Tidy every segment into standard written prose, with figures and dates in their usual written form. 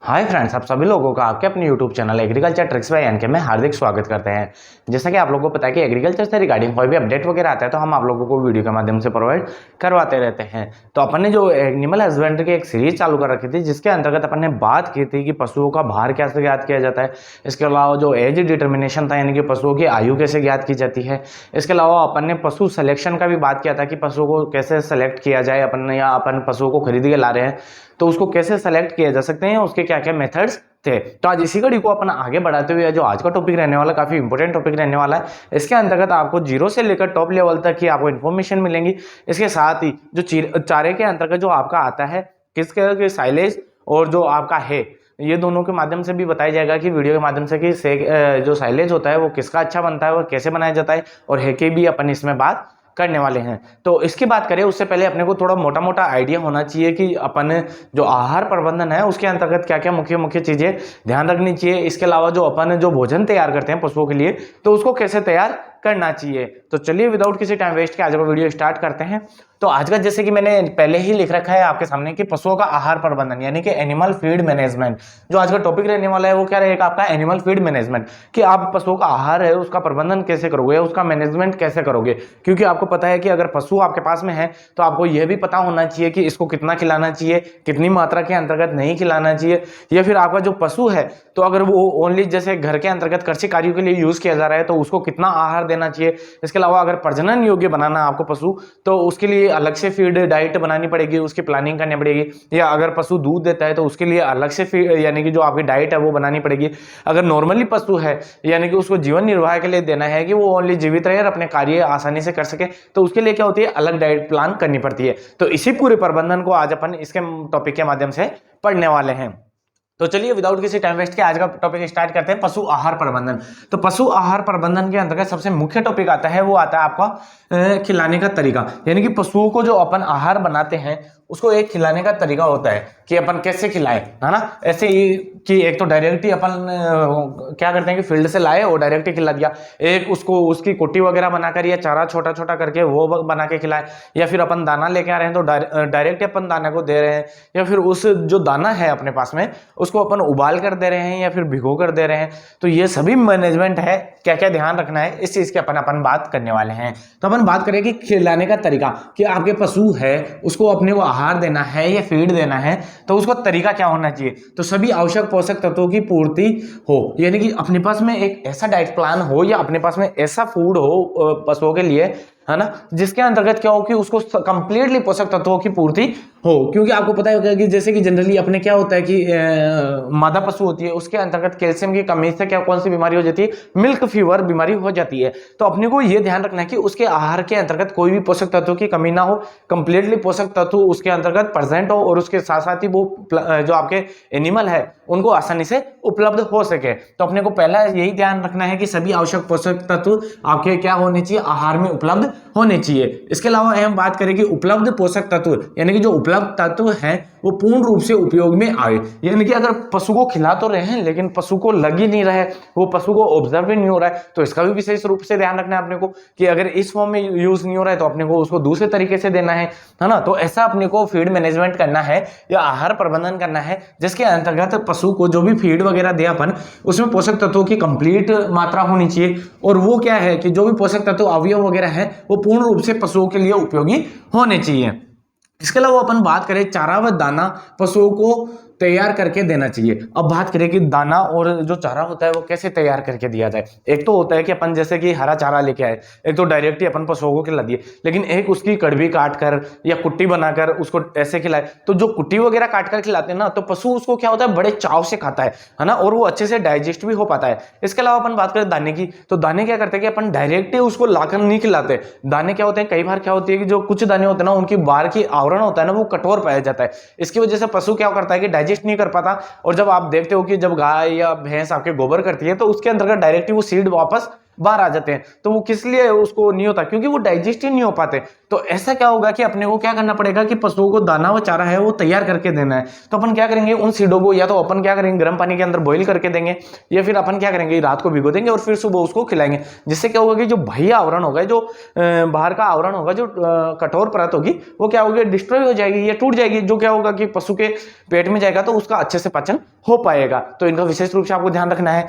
Hi friends, आप सभी लोगों का आपके अपने YouTube channel agriculture tricks by NK में हार्दिक स्वागत करते हैं। जैसा कि आप लोगों को पता है कि एग्रीकल्चर से रिगार्डिंग कोई भी अपडेट वगैरह आता है तो हम आप लोगों को वीडियो के माध्यम से प्रोवाइड करवाते रहते हैं। तो अपन ने जो एनिमल हस्बेंड्री की एक सीरीज चालू कर रखी थी, जिसके अंतर्गत अपन ने बात की थी कि पशुओं का भार कैसे ज्ञात किया जाता है। इसके अलावा जो एज डिटर्मिनेशन था, यानी कि पशुओं की आयु कैसे ज्ञात की जाती है। इसके अलावा अपन ने पशु सिलेक्शन का भी बात किया था कि पशुओं को कैसे सेलेक्ट किया जाए। अपन पशुओं को खरीद के ला रहे हैं तो उसको कैसे सेलेक्ट किया जा सकते हैं, उसके क्या क्या मेथड्स थे। तो आज इसी कड़ी को अपन आगे बढ़ाते हुए जो आज का टॉपिक रहने वाला काफी इंपॉर्टेंट टॉपिक रहने वाला है। इसके अंतर्गत आपको जीरो से लेकर टॉप लेवल तक की आपको इन्फॉर्मेशन मिलेंगी। इसके साथ ही जो चारे के अंतर्गत जो आपका आता है, किस तरह के साइलेज और जो आपका है, ये दोनों के माध्यम से भी बताया जाएगा कि वीडियो के माध्यम से कि जो साइलेज होता है वो किसका अच्छा बनता है, वो कैसे बनाया जाता है, और है के भी अपन इसमें बात करने वाले हैं। तो इसकी बात करें उससे पहले अपने को थोड़ा मोटा मोटा आइडिया होना चाहिए कि अपन जो आहार प्रबंधन है उसके अंतर्गत क्या क्या मुख्य मुख्य चीजें ध्यान रखनी चाहिए। इसके अलावा जो अपन जो भोजन तैयार करते हैं पशुओं के लिए, तो उसको कैसे तैयार करना चाहिए। तो चलिए विदाउट किसी टाइम वेस्ट के आज का वीडियो स्टार्ट करते हैं। तो आज का, जैसे कि मैंने पहले ही लिख रखा है आपके सामने, कि पशुओं का आहार प्रबंधन यानी कि एनिमल फीड मैनेजमेंट। जो आज का टॉपिक रहने वाला है वो क्या रहेगा आपका, एनिमल फीड मैनेजमेंट। कि आप पशुओं का आहार है उसका प्रबंधन कैसे करोगे, उसका मैनेजमेंट कैसे करोगे। क्योंकि आपको पता है कि अगर पशु आपके पास में है तो आपको यह भी पता होना चाहिए कि इसको कितना खिलाना चाहिए, कितनी मात्रा के अंतर्गत नहीं खिलाना चाहिए। या फिर आपका जो पशु है तो अगर वो ओनली जैसे घर के अंतर्गत कृषि कार्यों के लिए यूज किया जा रहा है तो उसको कितना आहार देना चाहिए। इसके अलावा अगर प्रजनन योग्य बनाना आपको पशु, तो उसके लिए अलग से फीड डाइट बनानी पड़ेगी, उसकी प्लानिंग करनी पड़ेगी। या अगर पशु दूध देता है तो उसके लिए अलग से फीड यानी कि जो आपकी डाइट है वो बनानी पड़ेगी। अगर नॉर्मली पशु है यानी कि उसको जीवन निर्वाह के लिए देना है कि वो ओनली जीवित रहे और अपने कार्य आसानी से कर सके, तो उसके लिए क्या होती है, अलग डाइट प्लान करनी पड़ती है। तो इसी पूरे प्रबंधन को आज अपन इसके टॉपिक के माध्यम से पढ़ने वाले हैं। तो चलिए विदाउट किसी टाइम वेस्ट के आज का टॉपिक स्टार्ट करते हैं, पशु आहार प्रबंधन। तो पशु आहार प्रबंधन के अंतर्गत सबसे मुख्य टॉपिक आता है, वो आता है आपका खिलाने का तरीका। यानी कि पशुओं को जो अपन आहार बनाते हैं उसको एक खिलाने का तरीका होता है कि अपन कैसे खिलाएं, है ना। ऐसे ही कि एक तो डायरेक्ट ही अपन क्या करते हैं कि फील्ड से लाए और डायरेक्ट ही खिला दिया। एक उसको उसकी कुट्टी वगैरह बनाकर या चारा छोटा छोटा करके वो बना के खिलाए। या फिर अपन दाना लेके आ रहे हैं तो डायरेक्ट अपन दाना को दे रहे हैं। या फिर उस जो दाना है अपने पास में उसको अपन उबाल कर दे रहे हैं या फिर भिगो कर दे रहे हैं। तो ये सभी मैनेजमेंट है, क्या क्या ध्यान रखना है इस चीज की अपन बात करने वाले हैं। तो अपन बात करें कि खिलाने का तरीका, कि आपके पशु है उसको अपने को आहार देना है या फीड देना है तो उसको तरीका क्या होना चाहिए। तो सभी आवश्यक पोषक तत्वों की पूर्ति हो, यानी कि अपने पास में एक ऐसा डाइट प्लान हो या अपने पास में ऐसा फूड हो पशुओं के लिए, है ना, जिसके अंतर्गत क्या हो कि उसको कंप्लीटली पोषक तत्वों की पूर्ति हो। क्योंकि आपको पता है कि जैसे कि जनरली अपने क्या होता है कि मादा पशु होती है उसके अंतर्गत कैल्शियम की कमी से क्या कौन सी बीमारी हो जाती है, मिल्क फीवर बीमारी हो जाती है। तो अपने को यह ध्यान रखना है कि उसके आहार के अंतर्गत कोई भी पोषक तत्वों की कमी ना हो, कंप्लीटली पोषक तत्व उसके अंतर्गत प्रेजेंट हो और उसके साथ साथ ही वो जो आपके एनिमल है उनको आसानी से उपलब्ध हो सके। तो अपने को पहला यही ध्यान रखना है कि सभी आवश्यक पोषक तत्व आपके क्या होने चाहिए, आहार में उपलब्ध होने चाहिए। इसके अलावा हम बात करें कि उपलब्ध पोषक तत्व यानी कि जो उपलब्ध तत्व हैं वो पूर्ण रूप से उपयोग में आए। यानी कि अगर पशु को खिला तो रहे हैं लेकिन पशु को लग ही नहीं रहा है, वो पशु को ऑब्जर्व ही नहीं हो रहा है, तो इसका भी विशेष रूप से ध्यान रखना है अपने को कि अगर इस फॉर्म में यूज नहीं हो रहा है तो अपने को उसको दूसरे तरीके से देना है ना। तो ऐसा अपने को फीड मैनेजमेंट करना है या आहार प्रबंधन करना है जिसके अंतर्गत पशु को जो भी फीड वगैरह दे अपन उसमें पोषक तत्वों की कंप्लीट मात्रा होनी चाहिए। और वो क्या है कि जो भी पोषक तत्व अवयव वगैरह है वो पूर्ण रूप से पशुओं के लिए उपयोगी होने चाहिए। इसके अलावा अपन बात करें चारा व दाना पशुओं को तैयार करके देना चाहिए। अब बात करें कि दाना और जो चारा होता है वो कैसे तैयार करके दिया जाए। एक तो होता है कि अपन जैसे कि हरा चारा लेके आए, एक तो डायरेक्ट ही अपन पशुओं को खिला दिए, लेकिन एक उसकी कड़वी काट कर या कुट्टी बनाकर उसको ऐसे खिलाए। तो जो कुट्टी वगैरह काट कर खिलाते हैं ना तो पशु उसको क्या होता है बड़े चाव से खाता है ना, और वो अच्छे से डाइजेस्ट भी हो पाता है। इसके अलावा अपन बात करें दाने की, तो दाने क्या करते हैं कि अपन डायरेक्ट ही उसको लाकर नहीं खिलाते। दाने क्या होते हैं, कई बार क्या होती है कि जो कुछ दाने होते हैं ना उनकी बाहर की आवरण होता है ना वो कठोर पाया जाता है। इसकी वजह से पशु क्या करता है कि डाइजेस्ट नहीं कर पाता। और जब आप देखते हो कि जब गाय या भैंस आपके गोबर करती है तो उसके अंतर्गत डायरेक्टली वो सीड वापस बाहर आ जाते हैं। तो वो किस लिए उसको नहीं होता, क्योंकि वो डाइजेस्ट ही नहीं हो पाते। तो ऐसा क्या होगा कि अपने को क्या करना पड़ेगा कि पशुओं को दाना व चारा है वो तैयार करके देना है। तो अपन क्या करेंगे, उन सीडों को या तो अपन क्या करेंगे गर्म पानी के अंदर बॉईल करके देंगे, या फिर अपन क्या करेंगे रात को भिगो देंगे और फिर सुबह उसको खिलाएंगे। जिससे क्या होगा कि जो बाह्य आवरण होगा, जो बाहर का आवरण होगा, जो कठोर परत होगी, वो क्या होगी डिस्ट्रॉय हो जाएगी या टूट जाएगी। जो क्या होगा कि पशु के पेट में जाएगा तो उसका अच्छे से पाचन हो पाएगा। तो इनका विशेष रूप से आपको ध्यान रखना है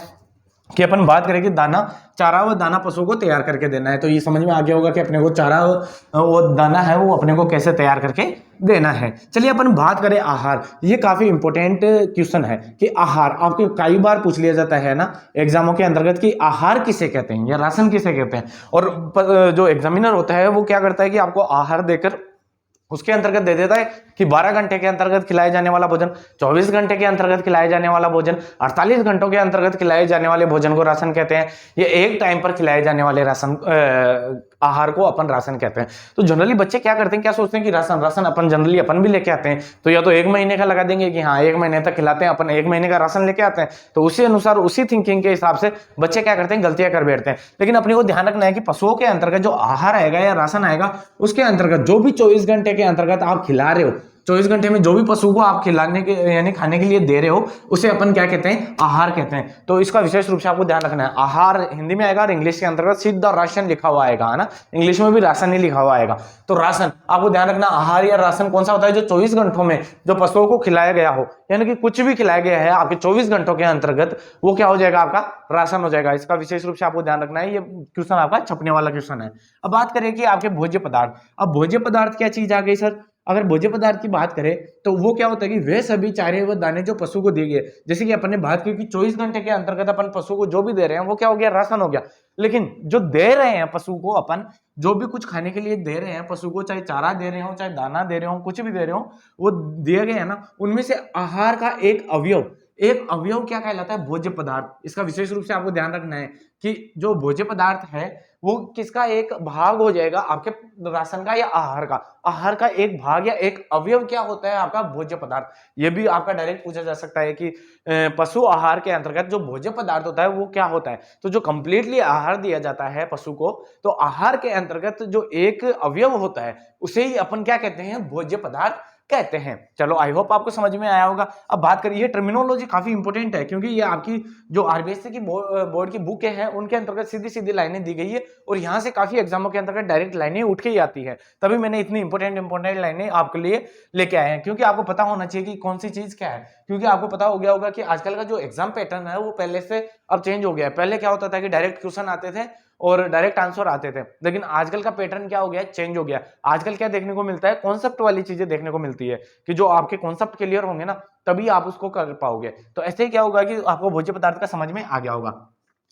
कि अपन बात करें कि दाना चारा व दाना पशु को तैयार करके देना है। तो ये समझ में आ गया होगा कि अपने को चारा वो दाना है वो अपने को कैसे तैयार करके देना है। चलिए अपन बात करें आहार। ये काफी इंपॉर्टेंट क्वेश्चन है कि आहार आपके कई बार पूछ लिया जाता है ना एग्जामों के अंतर्गत कि आहार किसे कहते हैं या राशन किसे कहते हैं। और जो एग्जामिनर होता है वो क्या करता है कि आपको आहार देकर उसके अंतर्गत दे देता है कि 12 घंटे के अंतर्गत खिलाए जाने वाला भोजन, 24 घंटे के अंतर्गत खिलाए जाने वाला भोजन, 48 घंटों के अंतर्गत खिलाए जाने वाले भोजन को राशन कहते हैं। ये एक टाइम पर खिलाए जाने वाले राशन आहार को अपन राशन कहते हैं। तो जनरली बच्चे क्या करते हैं, क्या सोचते हैं कि राशन राशन अपन जनरली अपन भी लेके आते हैं। तो या तो 1 महीने का लगा देंगे कि हाँ 1 महीने तक खिलाते हैं, अपन 1 महीने का राशन लेके आते हैं। तो उसी अनुसार उसी थिंकिंग के हिसाब से बच्चे क्या करते हैं गलतियां कर बैठते हैं। लेकिन अपने को ध्यान रखना है कि पशुओं के अंतर्गत जो आहार आएगा या राशन आएगा उसके अंतर्गत जो भी 24 घंटे के अंतर्गत आप खिला रहे हो, 24 घंटे में जो भी पशु को आप खिलाने के यानी खाने के लिए दे रहे हो उसे अपन क्या कहते हैं आहार कहते हैं। तो इसका विशेष रूप से आपको ध्यान रखना है। आहार हिंदी में आएगा और इंग्लिश के अंतर्गत सीधा राशन लिखा हुआ आएगा, है ना। इंग्लिश में भी राशन ही लिखा हुआ आएगा। तो राशन आपको ध्यान रखना, आहार या राशन कौन सा होता है जो 24 घंटों में जो पशुओं को खिलाया गया हो, यानी कि कुछ भी खिलाया गया है आपके 24 घंटों के अंतर्गत, वो क्या हो जाएगा आपका राशन हो जाएगा। इसका विशेष रूप से आपको ध्यान रखना है। ये क्वेश्चन आपका छपने वाला क्वेश्चन है। अब बात करें कि आपके भोज्य पदार्थ। अब भोज्य पदार्थ क्या चीज आ गई सर? अगर भोज्य पदार्थ की बात करें तो वो क्या होता है कि वे सभी चारे व दाने जो पशु को दिए गए, जैसे कि अपन ने बात की कि 24 घंटे के अंतर्गत अपन पशु को जो भी दे रहे हैं वो क्या हो गया राशन हो गया। लेकिन जो दे रहे हैं पशु को अपन, जो भी कुछ खाने के लिए दे रहे हैं पशु को, चाहे चारा दे रहे हो चाहे दाना दे रहे हो कुछ भी दे रहे हो, वो दिए गए हैं ना, उनमें से आहार का एक अवयव क्या कहलाता है भोज्य पदार्थ। इसका विशेष रूप से आपको ध्यान रखना है कि जो भोज्य पदार्थ है वो किसका एक भाग हो जाएगा आपके राशन का या आहार का एक भाग या एक अवयव क्या होता है आपका भोज्य पदार्थ। ये भी आपका डायरेक्ट पूछा जा सकता है कि पशु आहार के अंतर्गत जो भोज्य पदार्थ होता है वो क्या होता है। तो जो कंप्लीटली आहार दिया जाता है पशु को, तो आहार के अंतर्गत जो एक अवयव होता है उसे ही अपन क्या कहते हैं भोज्य पदार्थ कहते हैं। चलो आई होप आपको समझ में आया होगा। अब बात करिए, टर्मिनोलॉजी काफी इंपॉर्टेंट है क्योंकि ये आपकी जो आरबीएससी की बोर्ड की बुक है उनके अंतर्गत सीधी सीधी लाइनें दी गई है और यहाँ से काफी एग्जामों के अंतर्गत डायरेक्ट लाइनें उठ के ही आती है। तभी मैंने इतनी इंपॉर्टेंट लाइनें आपके लिए लेके आए हैं, क्योंकि आपको पता होना चाहिए कि कौन सी चीज क्या है। क्योंकि आपको पता हो गया होगा कि आजकल का जो एग्जाम पैटर्न है वो पहले से अब चेंज हो गया है। पहले क्या होता था कि डायरेक्ट क्वेश्चन आते थे और डायरेक्ट आंसर आते थे, लेकिन आजकल का पैटर्न क्या हो गया है, चेंज हो गया। आजकल क्या देखने को मिलता है, कॉन्सेप्ट वाली चीजें देखने को मिलती है कि जो आपके कॉन्सेप्ट क्लियर होंगे ना तभी आप उसको कर पाओगे। तो ऐसे ही क्या होगा कि आपको भोज्य पदार्थ का समझ में आ गया होगा।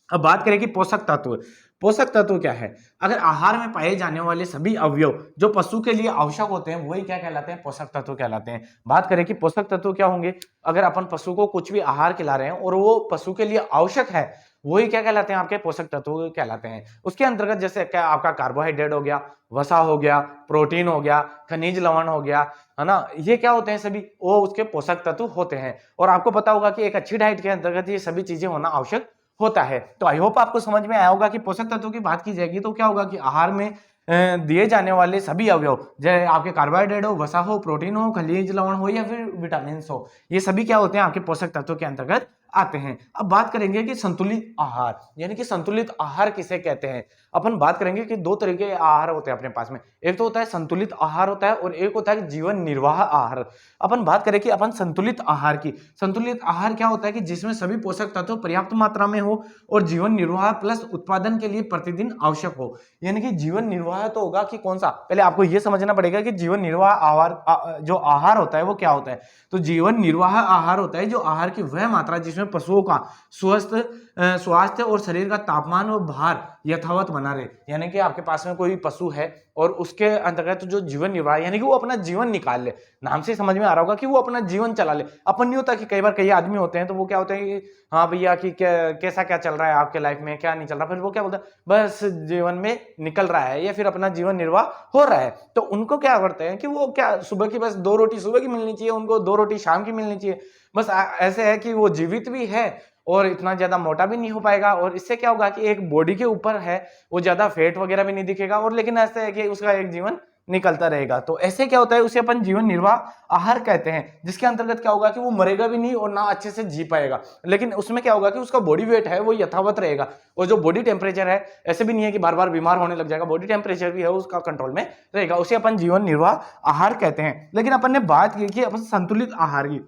अब बात करें कि पोषक तत्व क्या है। अगर आहार में पाए जाने वाले सभी अवयव जो पशु के लिए आवश्यक होते हैं वही क्या कहलाते हैं पोषक तत्व कहलाते हैं। बात करें कि पोषक तत्व क्या होंगे, अगर अपन पशु को कुछ भी आहार खिला रहे हैं और वो पशु के लिए आवश्यक है वही क्या कहलाते हैं आपके पोषक तत्व कहलाते हैं। उसके अंतर्गत जैसे क्या आपका कार्बोहाइड्रेट हो गया, वसा हो गया, प्रोटीन हो गया, खनिज लवण हो गया, है ना, ये क्या होते हैं सभी वो उसके पोषक तत्व होते हैं। और आपको पता होगा कि एक अच्छी डाइट के अंतर्गत ये सभी चीजें होना आवश्यक होता है। तो आई होप आपको समझ में आया होगा कि पोषक तत्वों की बात की जाएगी तो क्या होगा कि आहार में दिए जाने वाले सभी अवयव चाहे आपके कार्बोहाइड्रेट हो, वसा हो, प्रोटीन हो, खनिज लवण हो या फिर विटामिन हो, ये सभी क्या होते हैं आपके पोषक तत्वों के अंतर्गत आते हैं। अब बात करेंगे कि संतुलित आहार, यानी कि संतुलित आहार किसे कहते हैं। अपन बात करेंगे कि दो तरीके के आहार होते हैं अपने पास में, एक तो होता है संतुलित आहार होता है और एक होता है जीवन निर्वाह आहार। अपन बात करें कि अपन संतुलित आहार की, संतुलित आहार क्या होता है कि जिसमें सभी पोषक तत्व पर्याप्त मात्रा में हो और जीवन निर्वाह प्लस उत्पादन के लिए प्रतिदिन आवश्यक हो। यानी कि जीवन निर्वाह तो होगा कि कौन सा, पहले आपको यह समझना पड़ेगा कि जीवन निर्वाह आहार जो आहार होता है वो क्या होता है। तो जीवन निर्वाह आहार होता है जो आहार की वह मात्रा जिसमें पशुओं का स्वास्थ्य और शरीर का तापमान और भार यथावत बना रहे। यानी कि आपके पास में कोई पशु है और उसके अंतर्गत जो जीवन निर्वाह यानी कि वो अपना जीवन निकाल ले, नाम से समझ में आ रहा होगा कि वो अपना जीवन चला ले। अपन नहीं होता कि कई बार कई आदमी होते हैं तो वो क्या होते हैं कि हाँ भैया कि कैसा क्या चल रहा है आपके लाइफ में, क्या नहीं चल रहा, फिर वो क्या बोलते हैं बस जीवन में निकल रहा है या फिर अपना जीवन निर्वाह हो रहा है। तो उनको क्या करते हैं कि वो क्या सुबह की बस 2 रोटी सुबह की मिलनी चाहिए, उनको 2 रोटी शाम की मिलनी चाहिए, बस ऐसे है कि वो जीवित भी है और इतना ज़्यादा मोटा भी नहीं हो पाएगा, और इससे क्या होगा कि एक बॉडी के ऊपर है वो ज़्यादा फैट वगैरह भी नहीं दिखेगा, और लेकिन ऐसा है कि उसका एक जीवन निकलता रहेगा। तो ऐसे क्या होता है, उसे अपन जीवन निर्वाह आहार कहते हैं, जिसके अंतर्गत क्या होगा कि वो मरेगा भी नहीं और ना अच्छे से जी पाएगा, लेकिन उसमें क्या होगा कि उसका बॉडी वेट है वो यथावत रहेगा, और जो बॉडी टेम्परेचर है ऐसे भी नहीं है कि बार बार बीमार होने लग जाएगा, बॉडी टेम्परेचर भी है उसका कंट्रोल में रहेगा, उसे अपन जीवन निर्वाह आहार कहते हैं। लेकिन अपन ने बात की कि अपन संतुलित आहार की,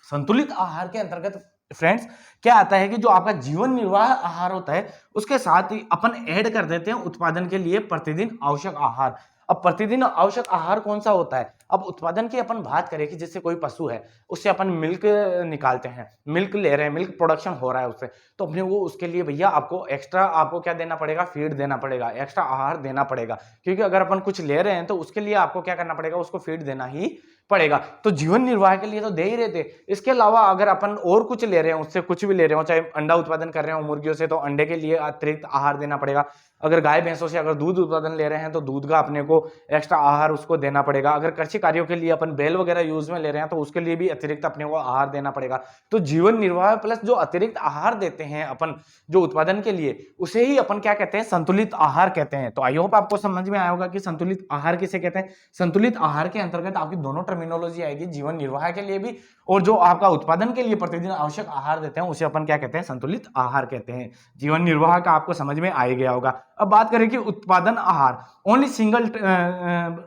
संतुलित आहार के अंतर्गत फ्रेंड्स क्या आता है कि जो आपका जीवन निर्वाह आहार होता है उसके साथ ही अपन ऐड कर देते हैं उत्पादन के लिए प्रतिदिन आवश्यक आहार। अब प्रतिदिन आवश्यक आहार कौन सा होता है, अब उत्पादन की अपन बात करें कि जैसे कोई पशु है उससे अपन मिल्क निकालते हैं, मिल्क ले रहे हैं, मिल्क प्रोडक्शन हो रहा है उससे, तो अपने वो उसके लिए भैया आपको एक्स्ट्रा आपको क्या देना पड़ेगा, फीड देना पड़ेगा, एक्स्ट्रा आहार देना पड़ेगा, क्योंकि अगर अपन कुछ ले रहे हैं तो उसके लिए आपको क्या करना पड़ेगा, उसको फीड देना ही पड़ेगा। तो जीवन निर्वाह के लिए तो दे ही रहे थे, इसके अलावा अगर अपन और कुछ ले रहे हैं, उससे कुछ भी ले रहे हो, चाहे अंडा उत्पादन कर रहे हो मुर्गियों से, तो अंडे के लिए अतिरिक्त आहार देना पड़ेगा। अगर गाय भैंसों से अगर दूध उत्पादन ले रहे हैं तो दूध का अपने को एक्स्ट्रा आहार उसको देना पड़ेगा। अगर कृषि कार्यों के लिए अपन बैल वगैरह यूज में ले रहे हैं तो उसके लिए भी अतिरिक्त अपने को आहार देना पड़ेगा। तो जीवन निर्वाह प्लस जो अतिरिक्त आहार देते हैं अपन जो उत्पादन के लिए, उसे ही अपन क्या कहते हैं, संतुलित आहार कहते हैं। तो आई होप आपको समझ में आया होगा कि संतुलित आहार किसे कहते हैं। संतुलित आहार के अंतर्गत आपकी दोनों टर्मिनोलॉजी आएगी, जीवन निर्वाह के लिए भी और जो आपका उत्पादन के लिए प्रतिदिन आवश्यक आहार देते हैं उसे अपन क्या कहते हैं, संतुलित आहार कहते हैं। जीवन निर्वाह का आपको समझ में आ ही गया होगा। अब बात करें कि उत्पादन आहार, ओनली सिंगल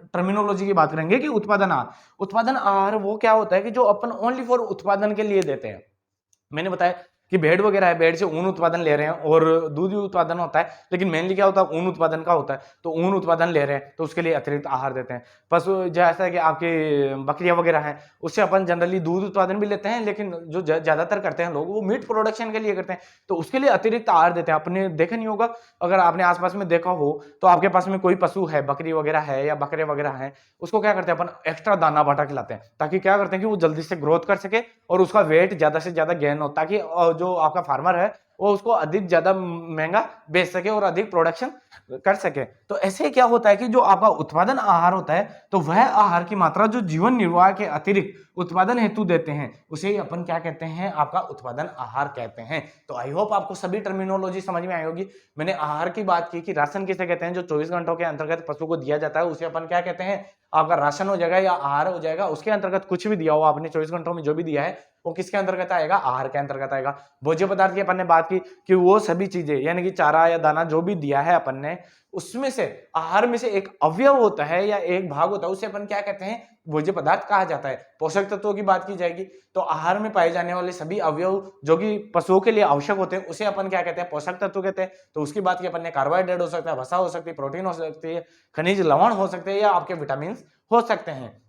टर्मिनोलॉजी की बात करेंगे कि उत्पादन आहार। उत्पादन आहार वो क्या होता है कि जो अपन ओनली फॉर उत्पादन के लिए देते हैं। मैंने बताया कि भेड़ वगैरह है, भेड़ से ऊन उत्पादन ले रहे हैं और दूध भी उत्पादन होता है, लेकिन मेनली क्या होता है, ऊन उत्पादन का होता है। तो ऊन उत्पादन ले रहे हैं तो उसके लिए अतिरिक्त आहार देते हैं। पशु जैसा कि आपके बकरियां वगैरह हैं, उससे अपन जनरली दूध उत्पादन भी लेते हैं, लेकिन जो ज्यादातर करते हैं लोग वो मीट प्रोडक्शन के लिए करते हैं, तो उसके लिए अतिरिक्त आहार देते हैं। आपने देखा नहीं होगा, अगर आपने आसपास में देखा हो तो आपके पास में कोई पशु है, बकरी वगैरह है या बकरे वगैरह है, उसको क्या करते हैं अपन, एक्स्ट्रा दाना बाटा खिलाते हैं, ताकि क्या करते हैं कि वो जल्दी से ग्रोथ कर सके और उसका वेट ज्यादा से ज्यादा गेन हो, ताकि जो आपका फार्मर है वो उसको अधिक ज्यादा महंगा बेच सके और अधिक प्रोडक्शन कर सके। तो ऐसे क्या होता है कि जो आपका उत्पादन आहार होता है तो वह आहार की मात्रा जो जीवन निर्वाह के अतिरिक्त उत्पादन हेतु देते हैं उसे ही अपन क्या कहते हैं, आपका उत्पादन आहार कहते हैं। तो आई होप आपको सभी टर्मिनोलॉजी समझ में आई होगी। मैंने आहार की बात की कि राशन किसे कहते हैं, जो 24 घंटों के अंतर्गत पशु को दिया जाता है उसे अपन क्या कहते हैं, आपका राशन हो जाएगा या आहार हो जाएगा। उसके अंतर्गत कुछ भी दिया हो आपने 24 घंटों में जो भी दिया है वो किसके अंतर्गत आएगा, आहार के अंतर्गत आएगा। भोज्य पदार्थ की अपन ने बात की कि वो सभी चीजें यानी कि चारा या दाना जो भी दिया है अपन ने, उसमें से आहार में से एक अवयव होता है या एक भाग होता है, उसे अपन क्या कहते हैं, भोज्य पदार्थ कहा जाता है। पोषक तत्वों की बात की जाएगी तो आहार में पाए जाने वाले सभी अवयव जो कि पशुओं के लिए आवश्यक होते हैं उसे अपन क्या कहते हैं, पोषक तत्व कहते हैं। तो उसकी बात की अपन ने कार्बोहाइड्रेट हो सकता है, वसा हो सकती है, प्रोटीन हो सकती है, खनिज लवण हो सकते हैं या आपके विटामिन हो सकते हैं।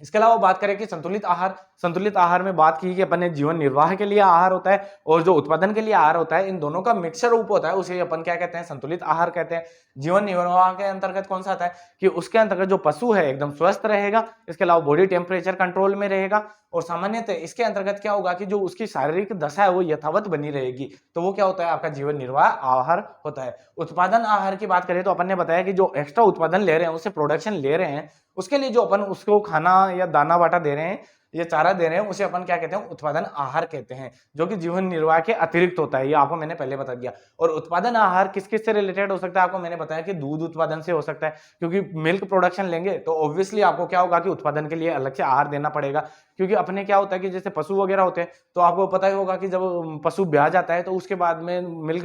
इसके अलावा बात करें कि संतुलित आहार, संतुलित आहार में बात की कि अपन ने जीवन निर्वाह के लिए आहार होता है और जो उत्पादन के लिए आहार होता है, इन दोनों का मिक्सर रूप होता है, उसे अपन क्या कहते हैं, संतुलित आहार कहते हैं। जीवन निर्वाह के अंतर्गत कौन सा आता है कि उसके अंतर्गत जो पशु है एकदम स्वस्थ रहेगा, इसके अलावा बॉडी टेम्परेचर कंट्रोल में रहेगा और सामान्यतः इसके अंतर्गत क्या होगा कि जो उसकी शारीरिक दशा है वो यथावत बनी रहेगी। तो वो क्या होता है, आपका जीवन निर्वाह आहार होता है। उत्पादन आहार की बात करें तो अपन ने बताया कि जो एक्स्ट्रा उत्पादन ले रहे हैं, उससे प्रोडक्शन ले रहे हैं, उसके लिए जो अपन उसको खाना या दाना बाटा दे रहे हैं या चारा दे रहे हैं, उसे अपन क्या कहते हैं, उत्पादन आहार कहते हैं, जो कि जीवन निर्वाह के अतिरिक्त होता है। ये आपको मैंने पहले बता दिया। और उत्पादन आहार किस किस से रिलेटेड हो सकता है, आपको मैंने बताया कि दूध उत्पादन से हो सकता है, क्योंकि मिल्क प्रोडक्शन लेंगे तो ऑब्वियसली आपको क्या होगा कि उत्पादन के लिए अलग से आहार देना पड़ेगा। क्योंकि अपने क्या होता है कि जैसे पशु वगैरह होते हैं तो आपको पता ही होगा कि जब पशु ब्याह जाता है तो उसके बाद में मिल्क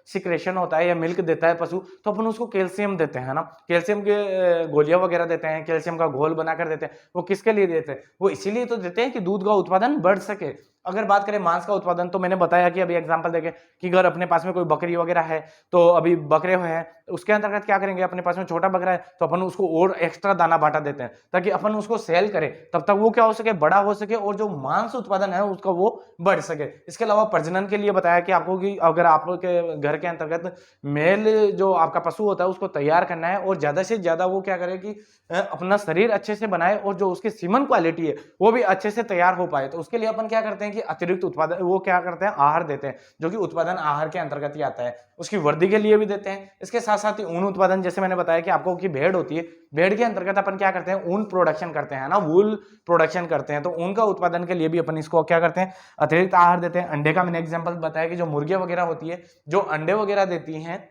सिक्रेशन होता है या मिल्क देता है पशु, तो अपन उसको कैल्शियम देते हैं ना, कैल्शियम के गोलियां वगैरह देते हैं, कैल्शियम का घोल बनाकर देते हैं। वो किसके लिए देते हैं, वो इसीलिए तो देते हैं कि दूध का उत्पादन बढ़ सके। अगर बात करें मांस का उत्पादन तो मैंने बताया कि अभी एग्जांपल देके कि अगर अपने पास में कोई बकरी वगैरह है तो अभी बकरे हैं, उसके अंतर्गत क्या करेंगे, अपने पास में छोटा बकरा है तो अपन उसको और एक्स्ट्रा दाना बाटा देते हैं ताकि अपन उसको सेल करें, तब तक वो क्या हो सके, बड़ा हो सके और जो मांस उत्पादन है उसका वो बढ़ सके। इसके अलावा प्रजनन के लिए बताया कि आपको कि अगर आपके घर के अंतर्गत मेल जो आपका पशु होता है उसको तैयार करना है और ज्यादा से ज्यादा वो क्या करे कि अपना शरीर अच्छे से बनाए और जो उसकी सीमन क्वालिटी है वो भी अच्छे से तैयार हो पाए, तो उसके लिए अपन क्या करते हैं कि अतिरिक्त उत्पादन वो क्या करते हैं, आहार देते हैं, जो कि उत्पादन आहार के अंतर्गत ही आता है। उसकी वृद्धि के लिए भी देते हैं। इसके साथ साथ ही ऊन उत्पादन, जैसे मैंने बताया कि आपको कि भेड़ होती है, भेड़ के अंतर्गत अपन क्या करते हैं, ऊन प्रोडक्शन करते हैं ना, वूल प्रोडक्शन करते हैं। तो ऊन का उत्पादन के लिए भी अपन इसको क्या करते हैं, अतिरिक्त आहार देते हैं। अंडे का मैंने एग्जांपल बताया कि जो मुर्गियां वगैरह होती है, जो अंडे वगैरह देती हैं,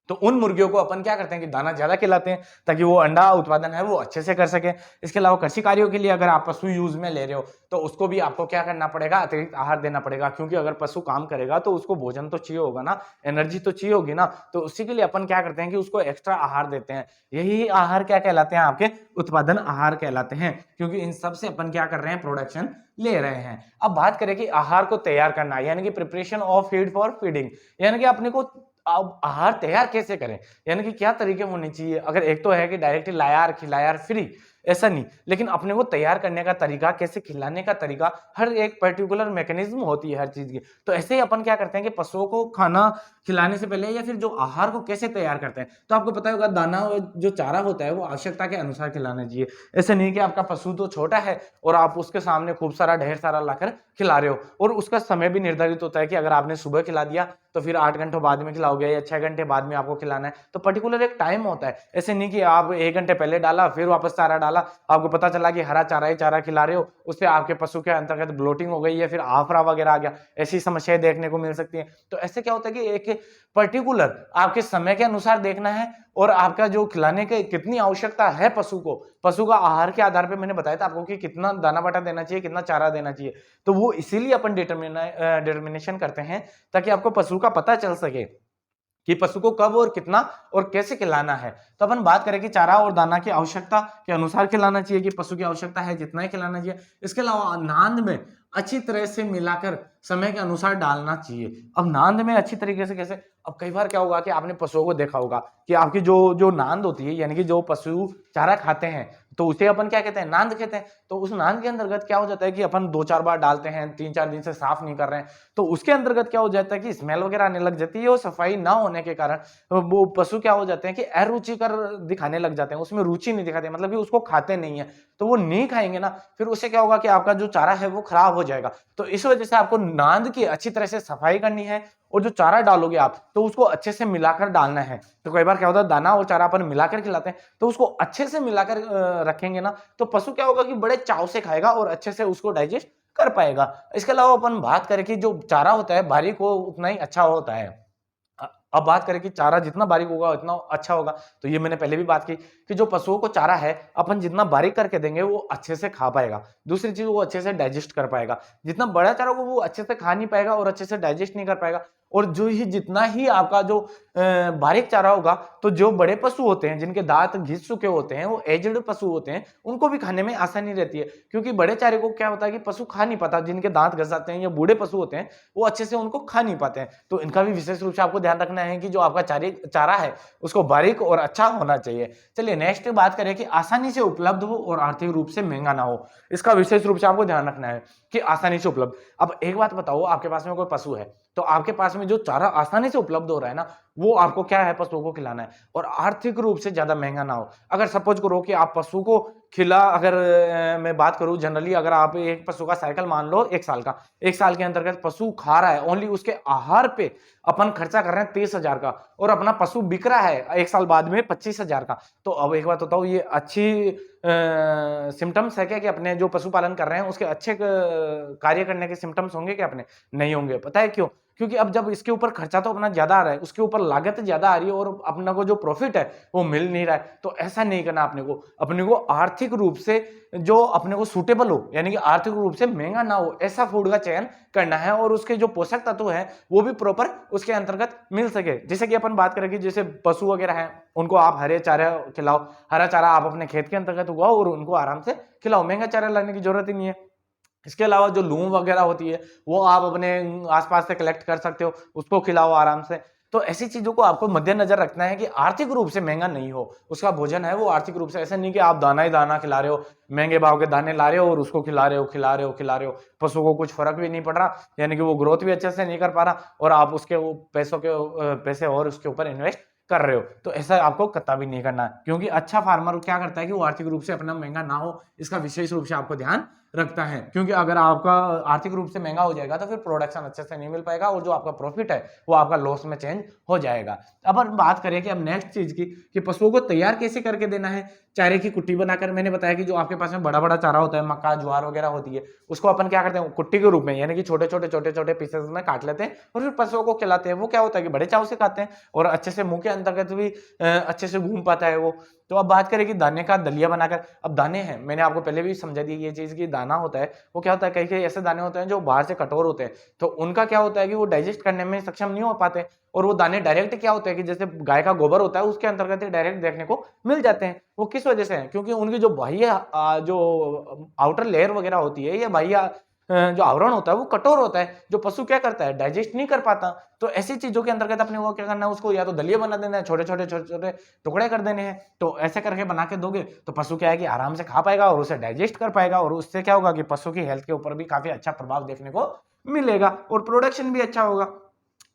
तो उन मुर्गियों को अपन क्या करते हैं कि दाना ज्यादा खिलाते हैं, ताकि वो अंडा उत्पादन है वो अच्छे से कर सके। इसके अलावा कृषि कार्यों के लिए अगर आप पशु यूज में ले रहे हो, तो उसको भी आपको क्या करना पड़ेगा, अतिरिक्त आहार देना पड़ेगा, क्योंकि अगर पशु काम करेगा तो उसको भोजन तो चाहिए होगा ना, एनर्जी तो चाहिए होगी ना। तो उसी के लिए अपन क्या करते हैं कि उसको एक्स्ट्रा आहार देते हैं। यही आहार क्या कहलाते हैं, आपके उत्पादन आहार कहलाते हैं, क्योंकि इन सब से अपन क्या कर रहे हैं, प्रोडक्शन ले रहे हैं। अब बात करें कि आहार को तैयार करना, यानी कि preparation of feed for feeding, यानी कि अपने को अब आहार तैयार कैसे करें, यानी कि क्या तरीके होने चाहिए। अगर एक तो है कि डायरेक्टली लायार खिलायार फ्री, ऐसा नहीं, लेकिन अपने को तैयार करने का तरीका, कैसे खिलाने का तरीका, हर एक पर्टिकुलर मैकेनिज्म होती है हर चीज की। तो ऐसे ही अपन क्या करते हैं कि पशुओं को खाना खिलाने से पहले या फिर जो आहार को कैसे तैयार करते हैं, तो आपको पता होगा दाना जो चारा होता है वो आवश्यकता के अनुसार खिलाना चाहिए। ऐसे नहीं कि आपका पशु तो छोटा है और आप उसके सामने खूब सारा ढेर सारा लाकर खिला रहे हो, और उसका समय भी निर्धारित होता है कि अगर आपने सुबह खिला दिया तो फिर 8 घंटों बाद में खिलाओगे या 6 घंटे बाद में आपको खिलाना है। तो पर्टिकुलर एक टाइम होता है। ऐसे नहीं कि आप 1 घंटे पहले डाला फिर वापस चारा डाला, आपको पता चला कि हरा चारा ही चारा खिला रहे हो, उससे आपके पशु के अंतर्गत ब्लोटिंग हो गई या फिर आफरा वगैरह आ गया, ऐसी समस्याएं देखने को मिल सकती हैं। तो ऐसे क्या होता है कि एक पर्टिकुलर आपके समय के अनुसार देखना है, और आपका जो खिलाने के कितनी आवश्यकता है पशु को, पशु का आहार के आधार पे मैंने बताया था आपको कि कितना दाना बाटा देना चाहिए, कितना चारा देना चाहिए। तो वो इसीलिए अपन डिटर्मिनेशन करते हैं, ताकि आपको पशु का पता चल सके कि पशु को कब और कितना और कैसे खिलाना है। तो अपन बात करें कि चारा और दाना की आवश्यकता के अनुसार खिलाना चाहिए, कि पशु की आवश्यकता है जितना ही खिलाना चाहिए। इसके अलावा नांद में अच्छी तरह से मिलाकर समय के अनुसार डालना चाहिए। अब नांद में अच्छी तरीके से कैसे, अब कई बार क्या होगा कि आपने पशुओं को देखा होगा कि आपकी जो जो नांद होती है, यानी कि जो पशु चारा खाते हैं, तो उसे अपन क्या कहते हैं, नांद कहते हैं। तो उस नांद के अंतर्गत क्या हो जाता है कि अपन 2-4 बार डालते हैं, 3-4 दिन से साफ नहीं कर रहे हैं, तो उसके अंतर्गत क्या हो जाता है कि स्मेल वगैरह आने लग जाती है, और सफाई ना होने के कारण वो पशु क्या हो जाते हैं कि अरुचिकर दिखाने लग जाते हैं, उसमें रुचि नहीं दिखाते, मतलब कि उसको खाते नहीं है। तो वो नहीं खाएंगे ना, फिर उससे क्या होगा कि आपका जो चारा है वो खराब हो जाएगा। तो इस वजह से आपको नांद की अच्छी तरह से सफाई करनी है, और जो चारा डालोगे आप तो उसको अच्छे से मिलाकर डालना है। तो कई बार क्या होता है, दाना और चारा अपन मिलाकर खिलाते हैं, तो उसको अच्छे से मिलाकर रखेंगे ना, तो पशु क्या होगा कि बड़े चाव से खाएगा और अच्छे से उसको डाइजेस्ट कर पाएगा। इसके अलावा अपन बात करें कि जो चारा होता है बारीक हो उतना ही अच्छा होता है। अब बात करें कि चारा जितना बारीक होगा उतना अच्छा होगा, तो ये मैंने पहले भी बात की कि जो पशुओं को चारा है अपन जितना बारीक करके देंगे वो अच्छे से खा पाएगा। दूसरी चीज, वो अच्छे से डाइजेस्ट कर पाएगा। जितना बड़ा चारा होगा वो अच्छे से खा नहीं पाएगा और अच्छे से डाइजेस्ट नहीं कर पाएगा। और जो ही जितना ही आपका जो बारीक चारा होगा, तो जो बड़े पशु होते हैं जिनके दांत घिस चुके होते हैं, वो एजड पशु होते हैं, उनको भी खाने में आसानी रहती है। क्योंकि बड़े चारे को क्या होता है कि पशु खा नहीं पाता, जिनके दांत घस जाते हैं या बूढ़े पशु होते हैं वो अच्छे से उनको खा नहीं पाते हैं। तो इनका भी विशेष रूप से आपको ध्यान रखना है कि जो आपका चारा है उसको बारीक और अच्छा होना चाहिए। चलिए नेक्स्ट बात करें कि आसानी से उपलब्ध हो और आर्थिक रूप से महंगा ना हो। इसका विशेष रूप से आपको ध्यान रखना है कि आसानी से उपलब्ध। अब एक बात बताओ, आपके पास में कोई पशु है, तो आपके पास में जो चारा आसानी से उपलब्ध हो रहा है ना, वो आपको क्या है, पशुओं को खिलाना है, और आर्थिक रूप से ज्यादा महंगा ना हो। अगर सपोज करो कि आप पशु को खिला, अगर मैं बात करूं जनरली, अगर आप एक पशु का साइकिल मान लो 1 साल का, 1 साल के अंतर्गत पशु खा रहा है, ओनली उसके आहार पे अपन खर्चा कर रहे हैं 30,000 का, और अपना पशु बिक रहा है 1 साल बाद में 25,000 का। तो अब एक बात बताओ, ये अच्छी सिम्टम्स है क्या कि अपने जो पशुपालन कर रहे हैं उसके अच्छे कार्य करने के सिम्टम्स होंगे क्या अपने? नहीं होंगे। पता है क्यों? क्योंकि अब जब इसके ऊपर खर्चा तो अपना ज्यादा आ रहा है, उसके ऊपर लागत ज्यादा आ रही है, और अपना को जो प्रॉफिट है वो मिल नहीं रहा है। तो ऐसा नहीं करना अपने को आर्थिक रूप से जो अपने को सूटेबल हो, यानी कि आर्थिक रूप से महंगा ना हो, ऐसा फूड का चयन करना है, और उसके जो पोषक तत्व है वो भी प्रॉपर उसके अंतर्गत मिल सके। जैसे कि अपन बात करें कि जैसे पशु वगैरह हैं, उनको आप हरे चारा खिलाओ, हरा चारा आप अपने खेत के अंतर्गत उगाओ और उनको आराम से खिलाओ, महंगा चारा लाने की जरूरत ही नहीं है। इसके अलावा जो लूम वगैरह होती है वो आप अपने आसपास से कलेक्ट कर सकते हो, उसको खिलाओ आराम से। तो ऐसी चीजों को आपको मद्देनजर रखना है कि आर्थिक रूप से महंगा नहीं हो, उसका भोजन है वो आर्थिक रूप से, ऐसा नहीं कि आप दाना ही दाना खिला रहे हो, महंगे भाव के दाने ला रहे हो और उसको खिला रहे हो, पशु को कुछ फर्क भी नहीं पड़ रहा, यानी कि वो ग्रोथ भी अच्छे से नहीं कर पा रहा, और आप उसके वो पैसे और उसके ऊपर इन्वेस्ट कर रहे हो। तो ऐसा आपको कतई भी नहीं करना है, क्योंकि अच्छा फार्मर क्या करता है कि वो आर्थिक रूप से अपना महंगा ना हो, इसका विशेष रूप से आपको ध्यान रखता है, क्योंकि अगर आपका आर्थिक रूप से महंगा हो जाएगा तो फिर प्रोडक्शन अच्छे से नहीं मिल पाएगा और जो आपका प्रॉफिट है वो आपका लॉस में चेंज हो जाएगा। अब हम बात करें कि अब नेक्स्ट चीज की कि पशुओं को तैयार कैसे करके देना है। चारे की कुट्टी बनाकर, मैंने बताया कि जो आपके पास में बड़ा बड़ा चारा होता है, मक्का ज्वार वगैरह होती है, उसको अपन क्या करते हैं कुट्टी के रूप में, यानी कि छोटे छोटे पीसेस में काट लेते हैं और फिर पशुओं को खिलाते हैं। वो क्या होता है कि बड़े चाव से खाते हैं और अच्छे से मुंह के अंतर्गत भी अच्छे से घूम पाता है वो। तो अब बात करें कि दाने का दलिया बनाकर, अब दाने हैं, मैंने आपको पहले भी समझा दी ये चीज कि दाना होता है वो क्या होता है, कई कई ऐसे दाने होते हैं जो बाहर से कठोर होते हैं, तो उनका क्या होता है कि वो डाइजेस्ट करने में सक्षम नहीं हो पाते, और वो दाने डायरेक्ट क्या होते हैं कि जैसे गाय का गोबर होता है उसके अंतर्गत डायरेक्ट देखने को मिल जाते हैं। वो किस वजह से है, क्योंकि उनकी जो बाह्य जो आउटर लेयर वगैरह होती है या बाह्य जो आवरण होता है वो कठोर होता है, जो पशु क्या करता है डाइजेस्ट नहीं कर पाता। तो ऐसी चीजों के अंतर्गत अपने वो क्या करना है, उसको या तो दलिया बना देना है, छोटे छोटे टुकड़े कर देने हैं। तो ऐसे करके बना के दोगे तो पशु क्या है कि आराम से खा पाएगा और उसे डाइजेस्ट कर पाएगा, और उससे क्या होगा कि पशु की हेल्थ के ऊपर भी काफी अच्छा प्रभाव देखने को मिलेगा और प्रोडक्शन भी अच्छा होगा।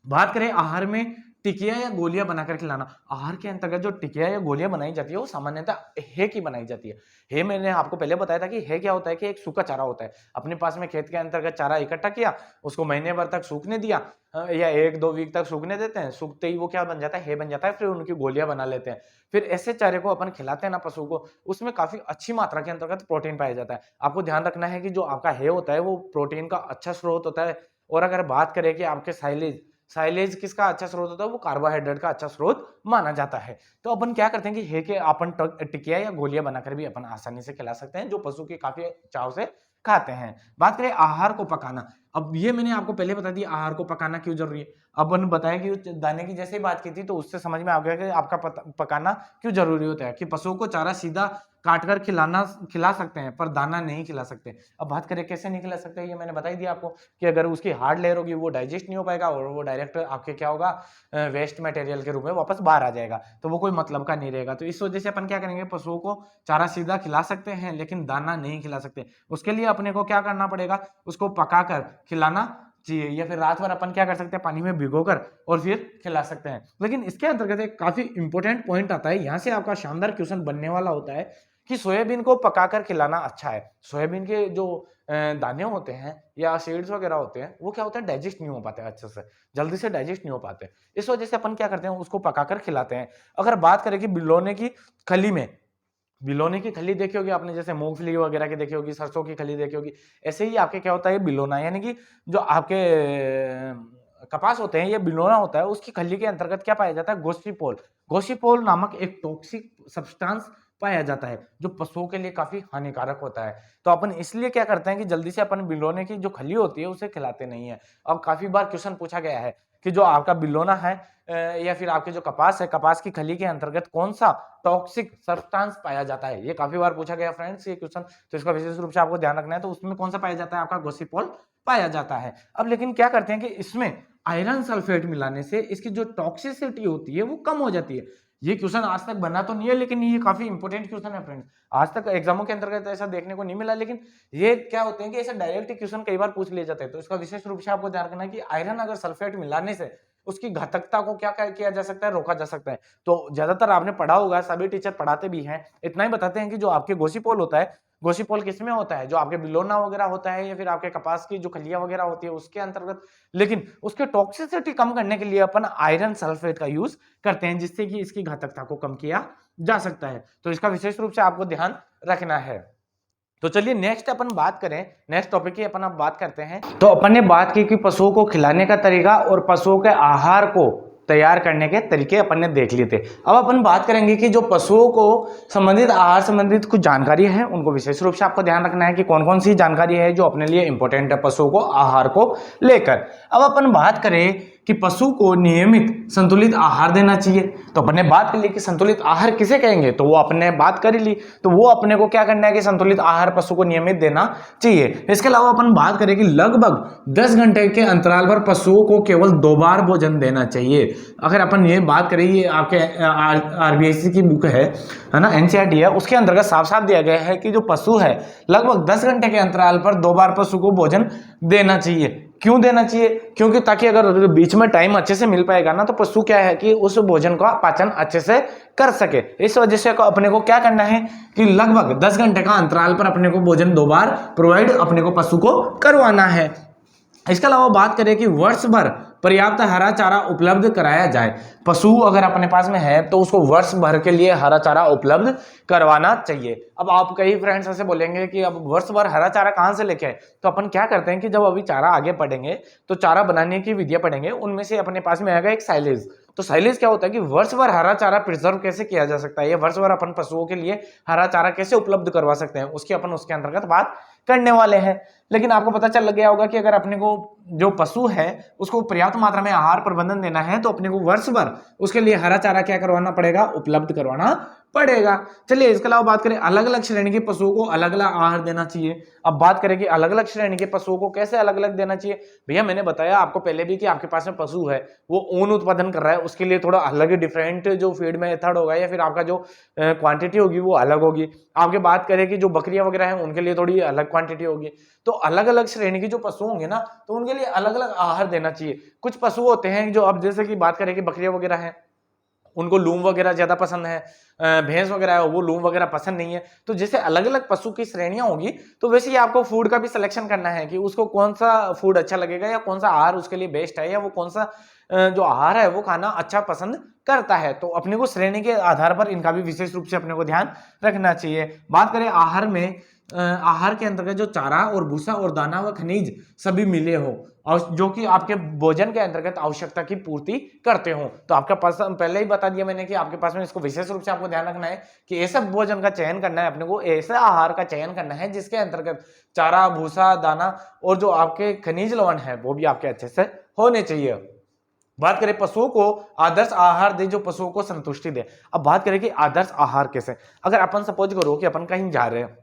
बात करें आहार में टिकिया या गोलियां बनाकर खिलाना। आहार के अंतर्गत जो टिकिया या गोलियां बनाई जाती है वो सामान्यतः हे की बनाई जाती है। हे मैंने आपको पहले बताया था कि हे क्या होता है कि एक सूखा चारा होता है, अपने पास में खेत के अंतर्गत चारा इकट्ठा किया, उसको महीने भर तक सूखने दिया, या 1-2 वीक तक सूखने देते हैं, सूखते ही वो क्या बन जाता है, हे बन जाता है, फिर उनकी गोलियां बना लेते हैं। फिर ऐसे चारे को अपन खिलाते हैं ना पशु को, उसमें काफी अच्छी मात्रा के अंतर्गत प्रोटीन पाया जाता है। आपको ध्यान रखना है कि जो आपका हे होता है वो प्रोटीन का अच्छा स्रोत होता है। और अगर बात करें कि आपके साइलेज, साइलेज किसका अच्छा स्रोत होता है, वो कार्बोहाइड्रेट का अच्छा स्रोत माना जाता है। तो अपन क्या करते हैं कि हे के अपन टिकिया या गोलियां बनाकर भी अपन आसानी से खिला सकते हैं, जो पशु के काफी चाव से खाते हैं। बात करें आहार को पकाना, अब ये मैंने आपको पहले बता दिया आहार को पकाना क्यों जरूरी है। अब अपन बताया कि दाने की जैसे ही बात की थी तो उससे समझ में आ गया कि आपका पकाना क्यों जरूरी होता है, कि पशुओं को चारा सीधा काटकर खिला सकते हैं पर दाना नहीं खिला सकते। अब बात करें कैसे नहीं खिला सकते, ये मैंने बता ही दिया आपको कि अगर उसकी हार्ड लेयर होगी वो डाइजेस्ट नहीं हो पाएगा और वो डायरेक्ट आपके क्या होगा वेस्ट मटेरियल के रूप में वापस बाहर आ जाएगा, तो वो कोई मतलब का नहीं रहेगा। तो इस वजह से अपन क्या करेंगे, पशुओं को चारा सीधा खिला सकते हैं लेकिन दाना नहीं खिला सकते। उसके लिए अपने को क्या करना पड़ेगा, उसको पकाकर खिलाना चाहिए, या फिर रात भर अपन क्या कर सकते हैं पानी में भिगोकर और फिर खिला सकते हैं। लेकिन इसके अंतर्गत एक काफी इंपॉर्टेंट पॉइंट आता है, यहाँ से आपका शानदार क्वेश्चन बनने वाला होता है कि सोयाबीन को पकाकर खिलाना अच्छा है। सोयाबीन के जो दाने होते हैं या सीड्स वगैरह होते हैं वो क्या होता है डाइजेस्ट नहीं हो पाते अच्छे से, जल्दी से डाइजेस्ट नहीं हो पाते, इस वजह से अपन क्या करते हैं उसको पकाकर खिलाते हैं। अगर बात करें कि बिलोने की खली में, बिलोने की खली देखी होगी आपने, जैसे मूंगफली वगैरह की देखी होगी, सरसों की खली देखी होगी, ऐसे ही आपके क्या होता है बिलोना, यानी कि जो आपके कपास होते हैं ये बिलोना होता है, उसकी खली के अंतर्गत क्या पाया जाता है, गोसिपोल। गोसिपोल नामक एक टॉक्सिक सब्सटेंस पाया जाता है जो पशुओं के लिए काफी हानिकारक होता है। तो अपन इसलिए क्या करते हैं कि जल्दी से अपन बिलोने की जो खली होती है उसे खिलाते नहीं है। अब काफी बार क्वेश्चन पूछा गया है कि जो आपका बिलोना है या फिर आपके जो कपास है, कपास की खली के अंतर्गत कौन सा टॉक्सिक सब्सटेंस पाया जाता है, ये काफी बार पूछा गया फ्रेंड्स ये क्वेश्चन, तो इसका विशेष रूप से आपको ध्यान रखना है। तो उसमें कौन सा पाया जाता है, आपका गोसिपोल पाया जाता है। अब लेकिन क्या करते हैं कि इसमें आयरन सल्फेट मिलाने से इसकी जो टॉक्सिसिटी होती है वो कम हो जाती है। ये क्वेश्चन आज तक बना तो नहीं है लेकिन ये काफी इंपॉर्टेंट क्वेश्चन है फ्रेंड्स, आज तक एग्जामों के अंतर्गत ऐसा देखने को नहीं मिला, लेकिन ये क्या होते हैं कि ऐसा डायरेक्ट क्वेश्चन कई बार पूछ लिए जाते हैं। तो इसका विशेष रूप से आपको ध्यान रखना है कि आयरन अगर सल्फेट मिलाने से उसकी घातकता को क्या किया जा सकता है, रोका जा सकता है। तो ज्यादातर आपने पढ़ा होगा, सभी टीचर पढ़ाते भी हैं, इतना ही बताते हैं कि जो आपके गोसिपोल होता है, गोसिपोल किसमें होता है, जो आपके बिलोना वगैरह होता है या फिर आपके कपास की जो खलियां वगैरह होती है उसके अंतर्गत, लेकिन उसके टॉक्सिसिटी कम करने के लिए अपन आयरन सल्फेट का यूज करते हैं जिससे कि इसकी घातकता को कम किया जा सकता है। तो इसका विशेष रूप से आपको ध्यान रखना है। तो चलिए नेक्स्ट अपन बात करें, नेक्स्ट टॉपिक की अपन अब बात करते हैं। तो अपन ने बात की कि पशुओं को खिलाने का तरीका और पशुओं के आहार को तैयार करने के तरीके अपन ने देख लिए थे। अब अपन बात करेंगे कि जो पशुओं को संबंधित आहार संबंधित कुछ जानकारी है उनको विशेष रूप से आपको ध्यान रखना है कि कौन कौन सी जानकारी है जो अपने लिए इंपॉर्टेंट है पशुओं को आहार को लेकर। अब अपन बात करें कि पशु को नियमित संतुलित आहार देना चाहिए। तो अपन ने बात कर ली कि संतुलित आहार किसे कहेंगे, तो वो अपने बात कर ली, तो वो अपने को क्या करना है कि संतुलित आहार पशु को नियमित देना चाहिए। इसके अलावा अपन बात करें कि लगभग 10 घंटे के अंतराल पर पशुओं को केवल 2 बार भोजन देना चाहिए। अगर अपन ये बात करें, ये आपके आरबीआईसी की बुक है ना, एनसीईआरटी है, उसके अंतर्गत साफ साफ दिया गया है कि जो पशु है लगभग 10 घंटे के अंतराल पर 2 बार पशु को भोजन देना चाहिए। क्यों देना चाहिए? क्योंकि ताकि अगर बीच में टाइम अच्छे से मिल पाएगा ना, तो पशु क्या है कि उस भोजन का पाचन अच्छे से कर सके। इस वजह से अपने को क्या करना है कि लगभग 10 घंटे का अंतराल पर अपने को भोजन 2 बार प्रोवाइड अपने को पशु को करवाना है। इसके अलावा बात करें कि वर्ष भर पर्याप्त हरा चारा उपलब्ध कराया जाए। पशु अगर अपने पास में है तो उसको वर्ष भर के लिए हरा चारा उपलब्ध करवाना चाहिए। अब आप कई फ्रेंड्स ऐसे बोलेंगे कि अब वर्ष भर हरा चारा कहाँ से लेके आए? तो अपन क्या करते हैं कि जब अभी चारा आगे पढ़ेंगे तो चारा बनाने की विधियां पढ़ेंगे, उनमें से अपने पास में आएगा एक साइलेज। तो साइलेज क्या होता है कि वर्ष भर हरा चारा प्रिजर्व कैसे किया जा सकता है, या वर्ष भर अपन पशुओं के लिए हरा चारा कैसे उपलब्ध करवा सकते हैं, उसकी अपन उसके अंतर्गत बात करने वाले हैं। लेकिन आपको पता चल गया होगा कि अगर अपने को जो पशु है उसको पर्याप्त मात्रा में आहार प्रबंधन देना है तो अपने को वर्ष भर उसके लिए हरा चारा क्या करवाना पड़ेगा? उपलब्ध करवाना पड़ेगा। चलिए इसके अलावा बात करें, अलग अलग श्रेणी के पशुओं को अलग अलग आहार देना चाहिए। अब बात करें कि अलग अलग श्रेणी के पशुओं को कैसे अलग अलग देना चाहिए। भैया मैंने बताया आपको पहले भी कि आपके पास में पशु है, वो ऊन उत्पादन कर रहा है, उसके लिए थोड़ा अलग डिफरेंट जो फीड मेथड होगा या फिर आपका जो क्वांटिटी होगी वो अलग होगी। आपके बात करें कि जो बकरियां वगैरह हैं उनके लिए थोड़ी अलग क्वांटिटी होगी। तो अलग अलग श्रेणी के जो पशु होंगे ना, तो उनके लिए अलग अलग आहार देना चाहिए। कुछ पशु होते हैं जो, अब जैसे कि बात करें कि बकरियां वगैरह हैं, उनको लूम वगैरह ज्यादा पसंद है, भैंस वगैरह है वो लूम वगैरह पसंद नहीं है। तो जैसे अलग अलग पशु की श्रेणियां होगी तो वैसे ही आपको फूड का भी सिलेक्शन करना है कि उसको कौन सा फूड अच्छा लगेगा या कौन सा आहार उसके लिए बेस्ट है, या वो कौन सा जो आहार है वो खाना अच्छा पसंद करता है। तो अपने को श्रेणी के आधार पर इनका भी विशेष रूप से अपने को ध्यान रखना चाहिए। बात करें आहार में, आहार के अंतर्गत जो चारा और भूसा और दाना व खनिज सभी मिले हो और जो कि आपके भोजन के अंतर्गत आवश्यकता की पूर्ति करते हो। तो आपका पास पहले ही बता दिया मैंने कि आपके पास में इसको विशेष रूप से आपको ध्यान रखना है कि ऐसा भोजन का चयन करना है, अपने को ऐसा आहार का चयन करना है जिसके अंतर्गत चारा भूसा दाना और जो आपके खनिज लवण है वो भी आपके अच्छे से होने चाहिए। बात करें पशुओं को आदर्श आहार दे जो पशुओं को संतुष्टि दे। अब बात करें कि आदर्श आहार कैसे, अगर अपन सपोज करो कि अपन कहीं जा रहे हैं,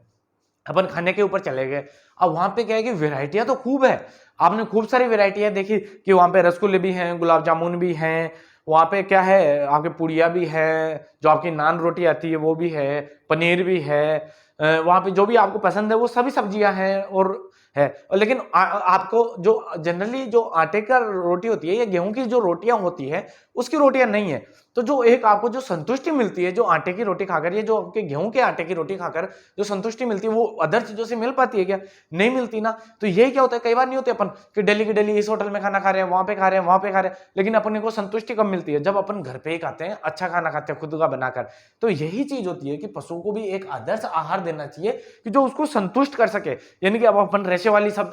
अपन खाने के ऊपर चले गए, अब वहां पे क्या है कि वेराइटियां तो खूब है, आपने खूब सारी वेराइटियां देखी कि वहां पे रसगुल्ले भी हैं, गुलाब जामुन भी हैं, वहां पे क्या है आपके पुड़िया भी है, जो आपकी नान रोटी आती है वो भी है, पनीर भी है, वहां पे जो भी आपको पसंद है वो सभी सब्जियां हैं और है। और लेकिन आपको जो जनरली जो आटे का रोटी होती है या गेहूं की जो रोटियां होती है उसकी रोटियां नहीं है, तो जो एक आपको जो संतुष्टि मिलती है जो आटे की रोटी खाकर या जो आपके गेहूं के आटे की रोटी खाकर जो संतुष्टि मिलती है वो अदर चीजों से मिल पाती है क्या? नहीं मिलती ना। तो यही क्या होता है, कई बार नहीं होते अपन कि डेली की डेली इस होटल में खाना खा रहे हैं, वहां पे खा रहे हैं, वहां पे खा रहे हैं, लेकिन अपने को संतुष्टि कब मिलती है? जब अपन घर पे ही खाते हैं, अच्छा खाना खाते हैं खुद का बनाकर। तो यही चीज होती है कि पशुओं को भी एक आदर्श आहार देना चाहिए कि जो उसको संतुष्ट कर सके। यानी कि अब अपन रेशे वाली सब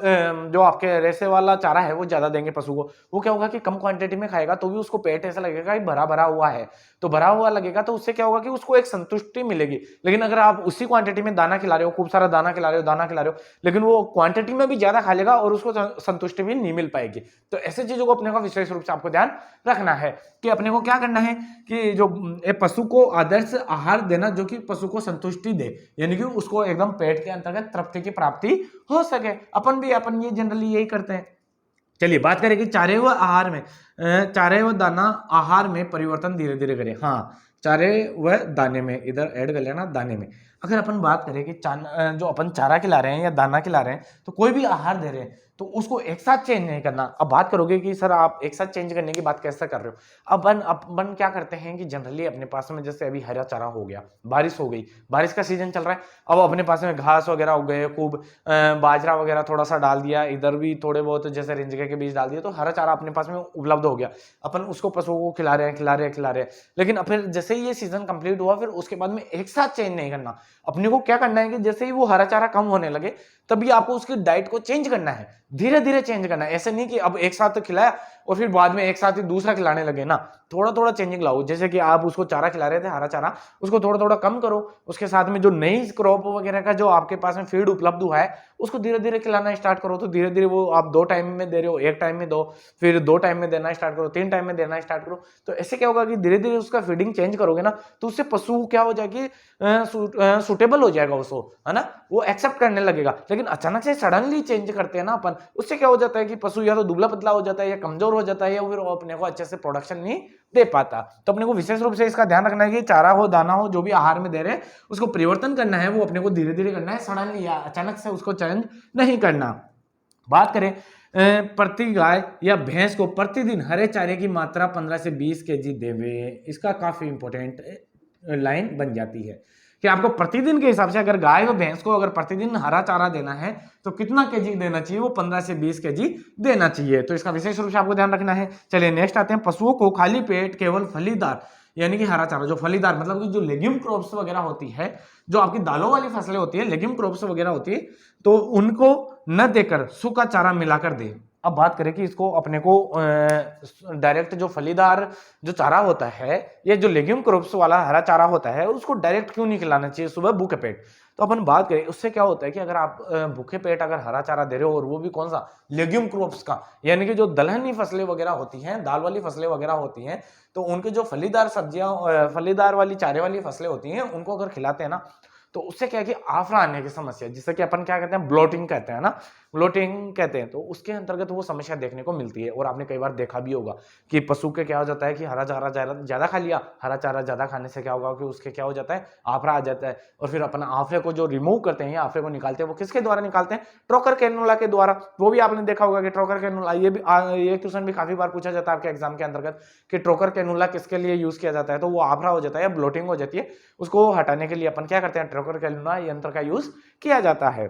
जो आपके रेशे वाला चारा है वो ज्यादा देंगे पशु को, वो क्या होगा कि कम क्वांटिटी में खाएगा तो भी उसको पेट ऐसा लगेगा कि भरा भरा हुआ है। तो भरा हुआ लगेगा तो उससे क्या होगा कि उसको एक संतुष्टि मिलेगी। लेकिन अगर आप उसी क्वांटिटी में दाना खिला रहे हो, खूब सारा दाना खिला रहे हो, लेकिन वो क्वांटिटी में भी ज्यादा खा लेगा और उसको संतुष्टि भी नहीं मिल पाएगी। तो ऐसे चीजों को अपने को विशेष रूप से आपको ध्यान रखना है कि अपने को क्या करना है कि जो पशु को आदर्श आहार देना जो कि पशु को संतुष्टि दे, यानी कि उसको एकदम पेट के अंतर्गत तृप्ति की प्राप्ति हो सके। अपन ये जनरली यही करते हैं। चलिए बात करें कि चारे व आहार में, चारे व दाना आहार में परिवर्तन धीरे धीरे करें। हाँ, चारे व दाने में इधर ऐड कर लेना, दाने में। अगर अपन बात करें कि जो अपन चारा खिला रहे हैं या दाना खिला रहे हैं तो कोई भी आहार दे रहे हैं तो उसको एक साथ चेंज नहीं करना। अब बात करोगे कि सर आप एक साथ चेंज करने की बात कैसे कर रहे हो? अपन क्या करते हैं कि जनरली अपने पास में जैसे अभी हरा चारा हो गया, बारिश हो गई, बारिश का सीजन चल रहा है, अब अपने पास में घास वगैरह हो गए खूब, बाजरा वगैरह थोड़ा सा डाल दिया, इधर भी थोड़े बहुत जैसे रिंजके के बीज डाल दिए, तो हरा चारा अपने पास में उपलब्ध हो गया। अपन उसको पशुओं को खिला रहे हैं। लेकिन फिर जैसे ही ये सीजन कंप्लीट हुआ फिर उसके बाद में एक साथ चेंज नहीं करना। अपने को क्या करना है कि जैसे ही वो हरा चारा कम होने लगे तभी आपको उसकी डाइट को चेंज करना है, धीरे धीरे चेंज करना है। ऐसे नहीं कि अब एक साथ तो खिलाया और फिर बाद में एक साथ ही दूसरा खिलाने लगे ना, थोड़ा थोड़ा चेंजिंग लाओ। जैसे कि आप उसको चारा खिला रहे थे हरा चारा, उसको थोड़ा थोड़ा कम करो, उसके साथ में जो नई क्रॉप वगैरह का जो आपके पास में फीड उपलब्ध हुआ है उसको धीरे धीरे खिलाना स्टार्ट करो। तो धीरे धीरे वो आप 2 टाइम में दे रहे हो, 1 टाइम में दो, फिर 2 टाइम में देना स्टार्ट करो, 3 टाइम में देना स्टार्ट करो। तो ऐसे क्या होगा कि धीरे धीरे उसका फीडिंग चेंज करोगे ना तो उससे पशु क्या हो जाएगी, सुटेबल हो जाएगा उसको, है ना, वो एक्सेप्ट करने लगेगा। लेकिन अचानक से सडनली चेंज करते हैं ना अपन, उससे क्या हो जाता है कि पशु या तो दुबला पतला हो जाता है या कमजोर हो जाता है या फिर अपने को अच्छे से प्रोडक्शन नहीं दे पाता। तो अपने को विशेष रूप से इसका ध्यान रखना है कि चारा हो दाना हो जो भी आहार में दे रहे हैं उसको परिवर्तन करना है, वो अपने को धीरे धीरे करना है, सडनली या अचानक से उसको चेंज नहीं करना। बात करें प्रति गाय या भैंस को प्रतिदिन हरे चारे की मात्रा 15 से 20 केजी देवे। इसका काफी इंपॉर्टेंट लाइन बन जाती है कि आपको प्रतिदिन के हिसाब से अगर गाय और भैंस को अगर प्रतिदिन हरा चारा देना है तो कितना केजी देना चाहिए, वो 15 से 20 केजी देना चाहिए। तो इसका विशेष रूप से आपको ध्यान रखना है। चलिए नेक्स्ट आते हैं, पशुओं को खाली पेट केवल फलीदार यानी कि हरा चारा, जो फलीदार मतलब कि जो लेग्यूम क्रॉप्स वगैरह होती है, जो आपकी दालों वाली फसलें होती है, लेग्यूम क्रॉप्स वगैरह होती है, तो उनको न देकर सूखा चारा मिलाकर दे। अब बात करें कि इसको अपने को डायरेक्ट जो फलीदार जो चारा होता है, ये जो लेग्यूम क्रॉप्स वाला हरा चारा होता है, उसको डायरेक्ट क्यों नहीं खिलाना चाहिए सुबह भूखे पेट। तो अपन बात करें उससे क्या होता है कि अगर आप भूखे पेट अगर हरा चारा दे रहे हो और वो भी कौन सा, लेग्यूम क्रॉप्स का, यानी कि जो दलहनी फसलें वगैरह होती हैं, दाल वाली फसलें वगैरह होती हैं, तो उनके जो फलीदार सब्जियां फलीदार वाली चारे वाली फसलें होती हैं, उनको अगर खिलाते हैं ना, तो उससे क्या है कि आफरा आने की समस्या, जिससे कि अपन क्या कहते हैं, ब्लोटिंग कहते हैं ना, ब्लोटिंग कहते हैं, तो उसके अंतर्गत वो समस्या देखने को मिलती है। और आपने कई बार देखा भी होगा कि पशु के क्या हो जाता है कि हरा चारा ज्यादा खा लिया, हरा चारा ज्यादा खाने से क्या होगा कि उसके क्या हो जाता है, आफरा आ जाता है। और फिर अपन आफरे को जो रिमूव करते हैं या आफरे को निकालते हैं, वो किसके द्वारा निकालते हैं, ट्रोकर कैनुला के द्वारा। वो भी आपने देखा होगा कि ट्रोकर कैनुला, ये क्वेश्चन भी काफी बार पूछा जाता है आपके एग्जाम के अंतर्गत कि ट्रोकर कैनुला किसके लिए यूज किया जाता है, तो वो आफरा हो जाता है, ब्लोटिंग हो जाती है, उसको हटाने के लिए अपन क्या करते हैं, ट्रोकर कैनुला यंत्र का यूज किया जाता है।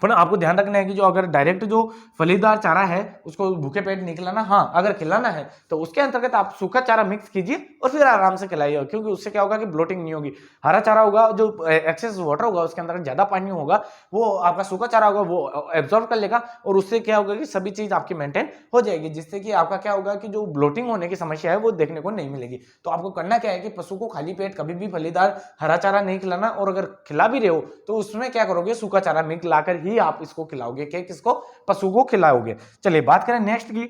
पर आपको ध्यान रखना है कि जो अगर डायरेक्ट जो फलीदार चारा है उसको भूखे पेट नहीं खिलाना, हाँ अगर खिलाना है तो उसके अंतर्गत आप सूखा चारा मिक्स कीजिए और फिर आराम से खिलाइए, क्योंकि उससे क्या होगा कि ब्लोटिंग नहीं होगी। हरा चारा होगा, जो एक्सेस वाटर होगा उसके अंदर ज्यादा पानी होगा, वो आपका सूखा चारा होगा वो एब्जॉर्ब कर लेगा, और उससे क्या होगा कि सभी चीज आपकी मेंटेन हो जाएगी, जिससे कि आपका क्या होगा कि जो ब्लोटिंग होने की समस्या है वो देखने को नहीं मिलेगी। तो आपको करना क्या है कि पशु को खाली पेट कभी भी फलीदार हरा चारा नहीं खिलाना, और अगर खिला भी रहे हो तो उसमें क्या करोगे, सूखा चारा मिक्स लाकर ही आप इसको खिलाओगे, किसको, पशु को खिलाओगे। चलिए बात करें नेक्स्ट की,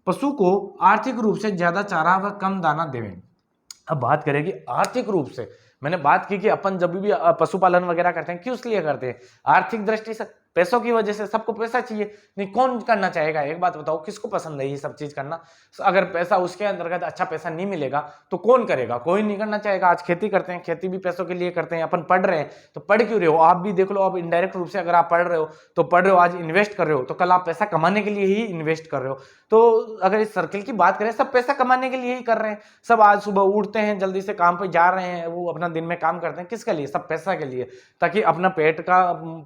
पशु को आर्थिक रूप से ज्यादा चारा व कम दाना देवें। अब बात करें कि आर्थिक रूप से, मैंने बात की कि अपन जब भी पशुपालन वगैरह करते हैं क्यों इसलिए करते हैं, आर्थिक दृष्टि से, पैसों की वजह से। सबको पैसा चाहिए, नहीं कौन करना चाहेगा, एक बात बताओ, किसको पसंद है ये सब चीज करना। अगर पैसा उसके अंतर्गत अच्छा पैसा नहीं मिलेगा तो कौन करेगा, कोई नहीं करना चाहेगा। आज खेती करते हैं, खेती भी पैसों के लिए करते हैं। अपन पढ़ रहे हैं तो पढ़ क्यों रहे हो, आप भी देख लो, अब इनडायरेक्ट रूप से अगर आप पढ़ रहे हो तो पढ़ रहे हो, आज इन्वेस्ट कर रहे हो, तो कल आप पैसा कमाने के लिए ही इन्वेस्ट कर रहे हो। तो अगर इस सर्किल की बात करें, सब पैसा कमाने के लिए ही कर रहे हैं। सब आज सुबह उठते हैं, जल्दी से काम पे जा रहे हैं, वो अपना दिन में काम करते हैं, किसके लिए, सब पैसा के लिए, ताकि अपना पेट का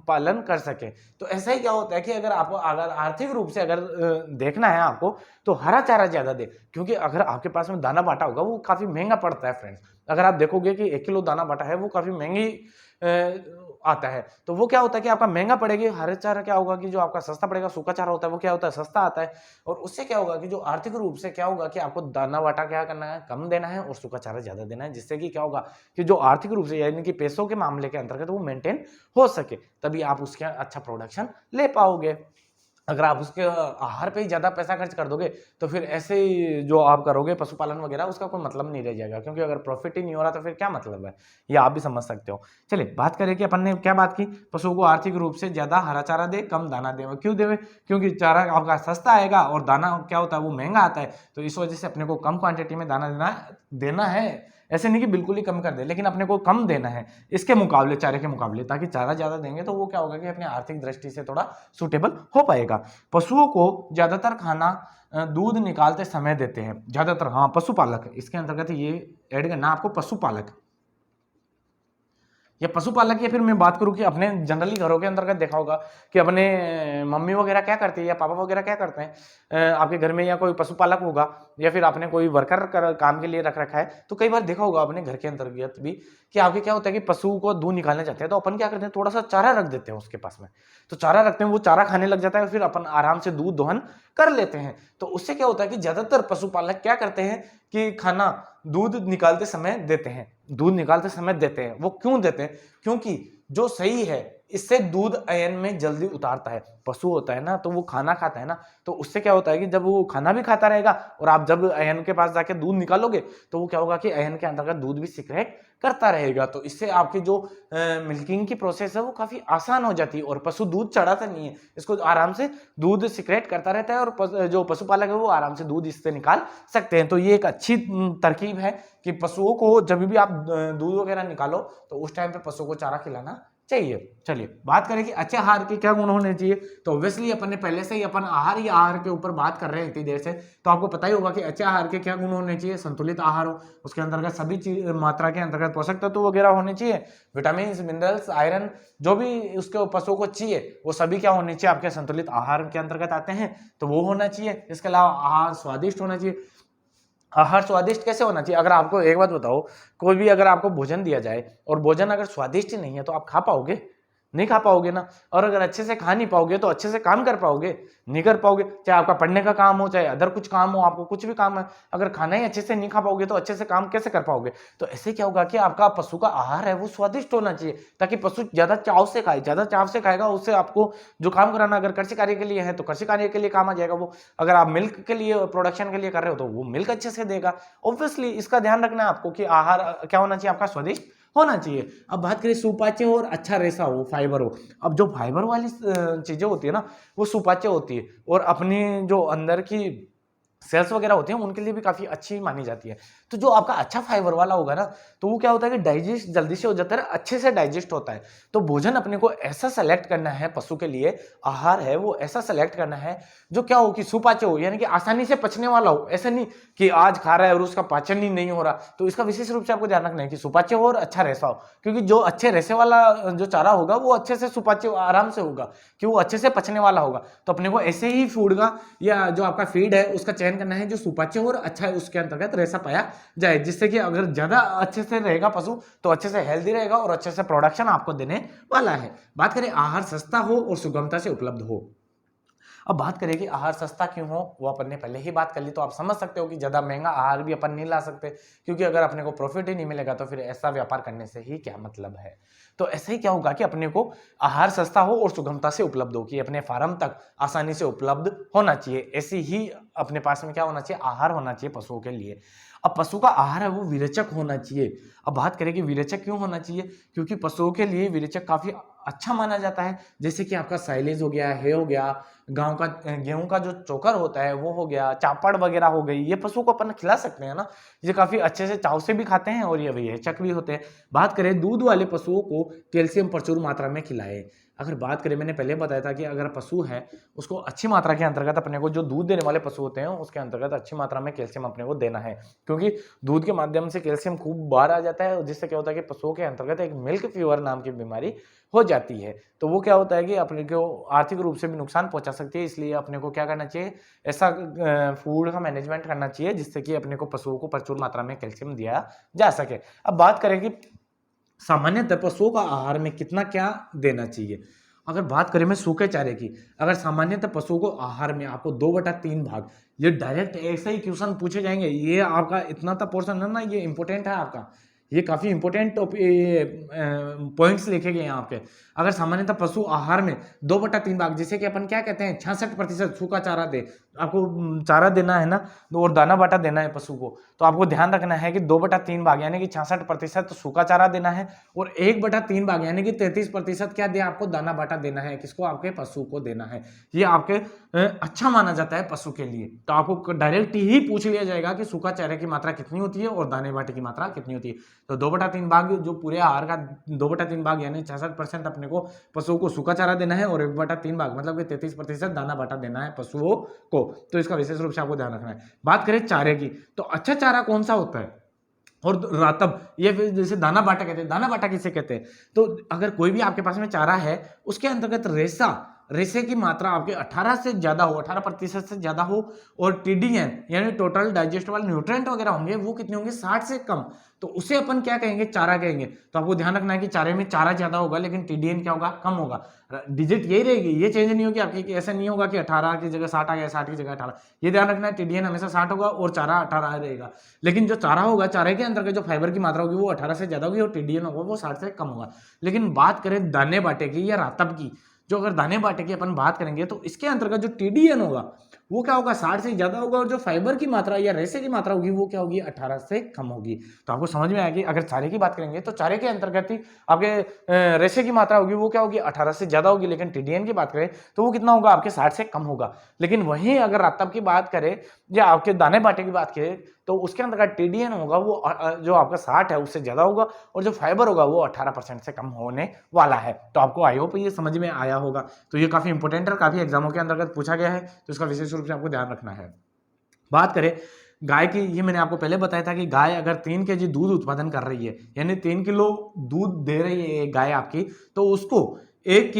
पालन कर सके। तो ऐसा ही क्या होता है कि अगर आपको अगर आर्थिक रूप से अगर देखना है आपको, तो हरा चारा ज्यादा दे, क्योंकि अगर आपके पास में दाना बाटा होगा वो काफी महंगा पड़ता है फ्रेंड्स। अगर आप देखोगे कि 1 किलो दाना बाटा है वो काफी महंगी आता है, तो वो क्या होता है कि आपका महंगा पड़ेगी। हरा चारा क्या होगा कि जो आपका सस्ता पड़ेगा, सूखा चारा होता है वो क्या होता है, सस्ता आता है। और उससे क्या होगा कि जो आर्थिक रूप से क्या होगा कि आपको दाना बाटा क्या करना है, कम देना है, और सूखा चारा ज्यादा देना है, जिससे कि क्या होगा कि जो आर्थिक रूप से यानी कि पैसों के मामले के अंतर्गत वो मेंटेन हो सके, तभी आप उसके अच्छा प्रोडक्शन ले पाओगे। अगर आप उसके आहार पे ही ज्यादा पैसा खर्च कर दोगे तो फिर ऐसे ही जो आप करोगे पशुपालन वगैरह, उसका कोई मतलब नहीं रह जाएगा, क्योंकि अगर प्रॉफिट ही नहीं हो रहा तो फिर क्या मतलब है, ये आप भी समझ सकते हो। चलिए बात करें कि अपन ने क्या बात की, पशुओं को आर्थिक रूप से ज्यादा हरा चारा दे, कम दाना दे। क्यों देवे, क्योंकि चारा आपका सस्ता आएगा और दाना क्या होता है वो महंगा आता है, तो इस वजह से अपने को कम क्वांटिटी में दाना देना है। ऐसे नहीं कि बिल्कुल ही कम कर दे, लेकिन अपने को कम देना है इसके मुकाबले, चारे के मुकाबले, ताकि चारा ज्यादा देंगे तो वो क्या होगा कि अपने आर्थिक दृष्टि से थोड़ा सुटेबल हो पाएगा। पशुओं को ज्यादातर खाना दूध निकालते समय देते हैं, ज्यादातर, हाँ पशुपालक इसके अंतर्गत ये ऐड करना आपको, पशुपालक या पशुपालक। या फिर मैं बात करूं कि अपने जनरली घरों के अंतर्गत देखा होगा कि अपने मम्मी वगैरह क्या करती है या पापा वगैरह क्या करते हैं, आपके घर में या कोई पशुपालक होगा या फिर आपने कोई वर्कर काम के लिए रख रखा है, तो कई बार देखा होगा अपने घर के अंतर्गत भी कि आपके क्या होता है कि पशु को दूध निकालना चाहते हैं, तो अपन क्या करते हैं, थोड़ा सा चारा रख देते हैं उसके पास में। तो चारा रखते हैं, वो चारा खाने लग जाता है, फिर अपन आराम से दूध दोहन कर लेते हैं। तो उससे क्या होता है कि ज्यादातर पशुपालक क्या करते हैं कि खाना दूध निकालते समय देते हैं, दूध निकालते समय देते हैं। वो क्यों देते हैं, क्योंकि जो सही है, इससे दूध अयन में जल्दी उतारता है। पशु होता है ना, तो वो खाना खाता है ना, तो उससे क्या होता है कि जब वो खाना भी खाता रहेगा और आप जब अयन के पास जाके दूध निकालोगे तो वो क्या होगा कि अयन के अंतर्गत दूध भी सीक्रेट करता रहेगा। तो इससे आपकी जो मिल्किंग की प्रोसेस है वो काफी आसान हो जाती है, और पशु दूध चढ़ाता नहीं है, इसको आराम से दूध सीक्रेट करता रहता है, और जो पशुपालक है वो आराम से दूध इससे निकाल सकते हैं। तो ये एक अच्छी तरकीब है कि पशुओं को जब भी आप दूध वगैरह निकालो तो उस टाइम पे पशुओं को चारा खिलाना चाहिए। चलिए बात करें कि अच्छे आहार के क्या गुण होने चाहिए, तो ऑब्वियसली अपन ने पहले से ही अपन आहार के ऊपर बात कर रहे हैं इतनी देर से, तो आपको पता ही होगा कि अच्छे आहार के क्या गुण होने चाहिए। संतुलित आहार हो, उसके अंतर्गत सभी चीज मात्रा के अंतर्गत पोषक तत्व वगैरह होने चाहिए, विटामिन मिनरल्स आयरन जो भी उसके पशुओं को चाहिए वो सभी क्या होने चाहिए, आपके संतुलित आहार के अंतर्गत आते हैं, तो वो होना चाहिए। इसके अलावा आहार स्वादिष्ट होना चाहिए। आहार स्वादिष्ट कैसे होना चाहिए, अगर आपको एक बात बताओ, कोई भी अगर आपको भोजन दिया जाए और भोजन अगर स्वादिष्ट नहीं है तो आप खा पाओगे? नहीं खा पाओगे ना। और अगर अच्छे से खा नहीं पाओगे तो अच्छे से काम कर पाओगे? नहीं कर पाओगे। चाहे आपका पढ़ने का काम हो, चाहे अदर कुछ काम हो, आपको कुछ भी काम है, अगर खाना ही अच्छे से नहीं खा पाओगे तो अच्छे से काम कैसे कर पाओगे। तो ऐसे क्या होगा कि आपका पशु का आहार है वो स्वादिष्ट होना चाहिए, ताकि पशु ज्यादा चाव से खाए। ज्यादा चाव से खाएगा, उससे आपको जो काम कराना, अगर कृषि कार्य के लिए है तो कृषि कार्य के लिए काम आ जाएगा वो। अगर आप मिल्क के लिए प्रोडक्शन के लिए कर रहे हो तो वो मिल्क अच्छे से देगा। ऑब्वियसली इसका ध्यान रखना है आपको कि आहार क्या होना चाहिए, आपका स्वादिष्ट होना चाहिए। अब बात करें सुपाच्य और अच्छा रेशा हो, फाइबर हो। अब जो फाइबर वाली चीजें होती है ना, वो सुपाच्य होती है और अपनी जो अंदर की सेल्स वगैरह होते हैं उनके लिए भी काफी अच्छी मानी जाती है। तो जो आपका अच्छा फाइबर वाला होगा ना, तो वो क्या होता है कि डाइजेस्ट जल्दी से हो जाता है, अच्छे से डाइजेस्ट होता है। तो भोजन अपने को ऐसा सेलेक्ट करना है, पशु के लिए आहार है वो ऐसा सेलेक्ट करना है जो क्या हो कि सुपाच्य हो, यानी कि आसानी से पचने वाला हो। ऐसा नहीं कि आज खा रहा है और उसका पाचन ही नहीं हो रहा। तो इसका विशेष रूप से आपको ध्यान रखना है कि सुपाच्य हो और अच्छा रेशा हो, क्योंकि जो अच्छे रेशे वाला जो चारा होगा वो अच्छे से सुपाच्य आराम से होगा, कि वो अच्छे से पचने वाला होगा। तो अपने को ऐसे ही फूड का या जो आपका फीड है उसका चयन करना है जो सुपाच्य और अच्छा है, उसके अंतर्गत रेशा पाया जाए, जिससे कि अगर ज्यादा अच्छे से रहेगा पशु तो अच्छे से हेल्दी रहेगा और अच्छे से प्रोडक्शन आपको देने वाला है। बात करें आहार सस्ता हो और सुगमता से उपलब्ध हो। अब बात करें कि आहार सस्ता क्यों हो, वो अपन ने पहले ही बात कर ली, तो आप समझ सकते हो कि ज्यादा महंगा आहार भी अपन नहीं ला सकते, क्योंकि अगर अपने को प्रॉफिट ही नहीं मिलेगा तो फिर ऐसा व्यापार करने से ही क्या मतलब है। तो ऐसे ही क्या होगा कि अपने को आहार सस्ता हो और सुगमता से उपलब्ध हो, कि अपने फार्म तक आसानी से उपलब्ध होना चाहिए। ऐसी ही अपने पास में क्या होना चाहिए, आहार होना चाहिए पशुओं के लिए। अब पशु का आहार है वो विरेचक होना चाहिए। अब बात करें कि विरेचक क्यों होना चाहिए, क्योंकि पशुओं के लिए विरेचक काफी अच्छा माना जाता है। जैसे कि आपका साइलेज हो गया, है हो गया, गांव का गेहूं का जो चोकर होता है वो हो गया, चापड़ वगैरह हो गई, ये पशु को अपन खिला सकते हैं ना। ये काफी अच्छे से चाव से भी खाते हैं और ये विरेचक भी होते हैं। बात करें दूध वाले पशुओं को कैल्शियम प्रचुर मात्रा में खिलाए। अगर बात करें, मैंने पहले बताया था कि अगर पशु है उसको अच्छी मात्रा के अंतर्गत अपने को, जो दूध देने वाले पशु होते हैं उसके अंतर्गत अच्छी मात्रा में कैल्शियम अपने को देना है, क्योंकि दूध के माध्यम से कैल्शियम खूब बाहर आ जाता है, जिससे क्या होता है कि पशुओं के अंतर्गत एक मिल्क फीवर नाम की बीमारी हो जाती है। तो वो क्या होता है कि अपने को आर्थिक रूप से भी नुकसान पहुंचा सकती है। इसलिए अपने को क्या करना चाहिए, ऐसा फूड का मैनेजमेंट करना चाहिए जिससे कि अपने को पशुओं को प्रचुर मात्रा में कैल्शियम दिया जा सके। अब बात करें कि सामान्यतः पशुओं का आहार में कितना क्या देना चाहिए। अगर बात करें मैं सूखे चारे की, अगर सामान्यतः पशुओं को आहार में आपको 2/3 भाग, ये डायरेक्ट ऐसे ही क्वेश्चन पूछे जाएंगे, ये आपका इतना सा पोर्शन है ना, ये इंपॉर्टेंट है आपका, ये काफी इंपॉर्टेंट पॉइंट्स लिखे गए हैं आपके। अगर सामान्यतः पशु आहार में 2/3 भाग, जिसे कि अपन क्या कहते हैं 66% सूखा चारा दे, आपको चारा देना है ना, और दाना बाटा देना है पशु को, तो आपको ध्यान रखना है कि 2/3 भाग यानी कि 66% सूखा चारा देना है, और 1/3 भाग यानी कि 33% क्या दे, आपको दाना बाटा देना है। किसको, आपके पशु को देना है। ये आपके अच्छा माना जाता है पशु के लिए। तो आपको डायरेक्ट ही पूछ लिया जाएगा कि सूखा चारे की मात्रा कितनी होती है और दाने बाटे की मात्रा कितनी होती है। तो 2/3 भाग जो पूरे आहार का 2/3 भाग यानी 66% अपने को पशुओं को सूखा चारा देना है, और 1/3 भाग मतलब कि 33% दाना बाटा देना है पशुओं को। तो इसका विशेष रूप से आपको ध्यान रखना है। बात करें चारे की, तो अच्छा चारा कौन सा होता है, और रातब, ये फिर जैसे दाना बाटा कहते हैं। दाना बाटा किसे कहते हैं, तो अगर कोई भी आपके पास में चारा है उसके अंतर्गत रेशे की मात्रा आपके 18 से ज्यादा हो, 18% से ज्यादा हो, और टीडीएन यानी टोटल डाइजेस्टेबल न्यूट्रिएंट वगैरह होंगे, वो कितने होंगे 60 से कम, तो उसे अपन क्या कहेंगे, चारा कहेंगे। तो आपको ध्यान रखना है कि चारे में चारा ज्यादा होगा लेकिन टीडीएन क्या होगा, कम होगा। डिजिट यही रहेगी, ये चेंज नहीं होगी आपकी, ऐसा नहीं होगा कि 18 की जगह 60 आ गया, 60 की जगह 18। ये ध्यान रखना है, टीडीएन हमेशा 60 होगा और चारा 18 रहेगा। लेकिन जो चारा होगा, चारे के अंतर्गत जो फाइबर की मात्रा होगी वो 18 से ज्यादा होगी, और टीडीएन होगा वो 60 से कम होगा। लेकिन बात करें दाने बाटे की या रातब की, जो अगर दाने बाटे की अपन बात करेंगे तो इसके अंतर्गत जो टीडीएन होगा वो क्या होगा 60 से ज़्यादा होगा, और जो फाइबर की मात्रा या रेशे की मात्रा होगी वो क्या होगी 18 से कम होगी। तो आपको समझ में आएगी। अगर चारे की बात करेंगे तो चारे के अंतर्गत ही आपके रेशे की मात्रा होगी वो क्या होगी 18 से ज़्यादा होगी, लेकिन टीडीएन की बात करें तो वो कितना होगा आपके 60 से कम होगा। लेकिन वहीं अगर रत्तब की बात करें या आपके दाने बाटे की बात करें तो उसके अंतर्गत टीडीएन होगा वो जो आपका 60 है उससे ज़्यादा होगा, और जो फाइबर होगा वो 18% से कम होने वाला है। तो आपको आई होप ये समझ में आया होगा। तो ये काफ़ी इंपॉर्टेंट है, काफ़ी एग्जामों के अंतर्गत पूछा गया है, तो इसका विशेष रूप से आपको ध्यान रखना है। बात करें गाय की, ये मैंने आपको पहले बताया था कि गाय अगर 3 केजी दूध उत्पादन कर रही है, यानी 3 किलो दूध दे रही है एक गाय आपकी, तो उसको 1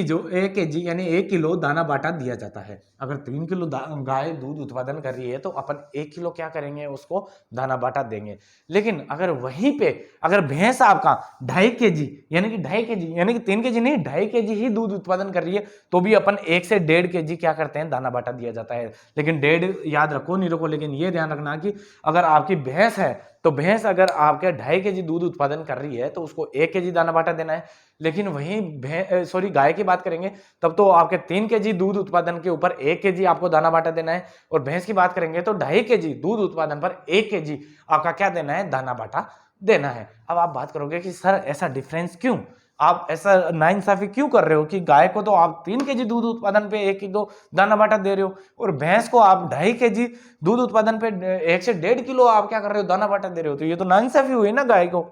केजी यानी 1 किलो दाना बाटा दिया जाता है। अगर 3 किलो गाय दूध उत्पादन कर रही है तो अपन 1 किलो क्या करेंगे उसको दाना बाटा देंगे। लेकिन अगर वहीं पे अगर भैंस आपका 2.5 केजी यानी कि 2.5 केजी यानी कि 3 केजी नहीं 2.5 केजी ही दूध उत्पादन कर रही है, तो भी अपन 1 से 1.5 केजी क्या करते हैं दाना बाटा दिया जाता है। लेकिन 1.5 याद रखो नहीं रखो, लेकिन ये ध्यान रखना कि अगर आपकी भैंस है तो भैंस अगर आपके 2.5 केजी दूध उत्पादन कर रही है तो उसको 1 केजी दाना बाटा देना है। लेकिन वहीं गाय की बात करेंगे तब तो आपके 3 केजी दूध उत्पादन के ऊपर 1 केजी आपको दाना बाटा देना है, और भैंस की बात करेंगे तो 2.5 केजी दूध उत्पादन पर 1 केजी आपका क्या देना है दाना बाटा देना है। अब आप बात करोगे कि सर ऐसा डिफरेंस क्यों, आप ऐसा नाइंसाफी क्यों कर रहे हो कि गाय को तो आप 3 केजी दूध उत्पादन पे 1 किलो दाना बाटा दे रहे हो, और भैंस को आप 2.5 केजी दूध उत्पादन पे 1 से 1.5 किलो आप क्या कर रहे हो दाना बाटा दे रहे हो। तो ये तो नाइंसाफी हुई ना गाय को।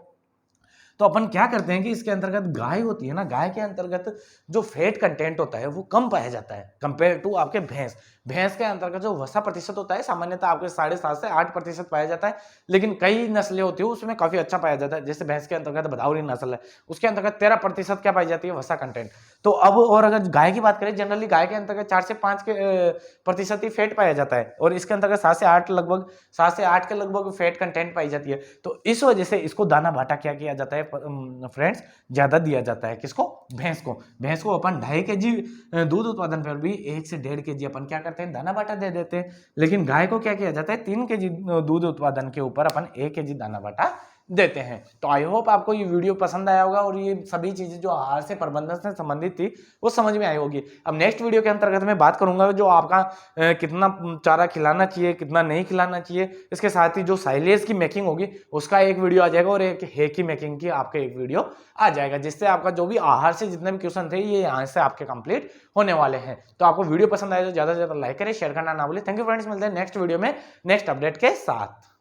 तो अपन क्या करते हैं कि इसके अंतर्गत गाय होती है ना, गाय के अंतर्गत जो फैट कंटेंट होता है वो कम पाया जाता है कंपेयर टू आपके भैंस। भैंस के अंतर्गत जो वसा प्रतिशत होता है सामान्यतः आपके 7.5 से 8% पाया जाता है, लेकिन कई नस्लें होती है उसमें काफी अच्छा पाया जाता है। जैसे भैंस के अंतर्गत भदावरी नस्ल है, उसके अंतर्गत 13% क्या पाई जाती है वसा कंटेंट। तो अब और अगर गाय की बात करें, जनरली गाय के अंतर्गत 4 से 5 प्रतिशत ही फैट पाया जाता है, और इसके अंतर्गत 7 से 8 के लगभग फैट कंटेंट पाई जाती है। तो इस वजह से इसको दाना बाटा क्या किया जाता है फ्रेंड्स, ज्यादा दिया जाता है। किसको? भैंस को अपन 2.5 केजी दूध उत्पादन पर भी 1 से 1.5 केजी अपन क्या करते हैं दाना बाटा दे देते हैं। लेकिन गाय को क्या किया जाता है 3 केजी दूध उत्पादन के ऊपर अपन 1 केजी दाना बाटा देते हैं। तो आई होप आपको ये वीडियो पसंद आया होगा, और ये सभी चीजें जो आहार से प्रबंधन से संबंधित थी वो समझ में आई होगी। अब नेक्स्ट वीडियो के अंतर्गत मैं बात करूंगा जो आपका कितना चारा खिलाना चाहिए कितना नहीं खिलाना चाहिए, इसके साथ ही जो साइलेज की मेकिंग होगी उसका एक वीडियो आ जाएगा, और एक हे की मेकिंग की आपका एक वीडियो आ जाएगा, जिससे आपका जो भी आहार से जितने भी क्वेश्चन थे ये यहाँ से आपके कंप्लीट होने वाले हैं। तो आपको वीडियो पसंद आए तो ज्यादा से ज्यादा लाइक करें, शेयर करना ना भूलें। थैंक यू फ्रेंड्स, मिलते हैं नेक्स्ट वीडियो में नेक्स्ट अपडेट के साथ।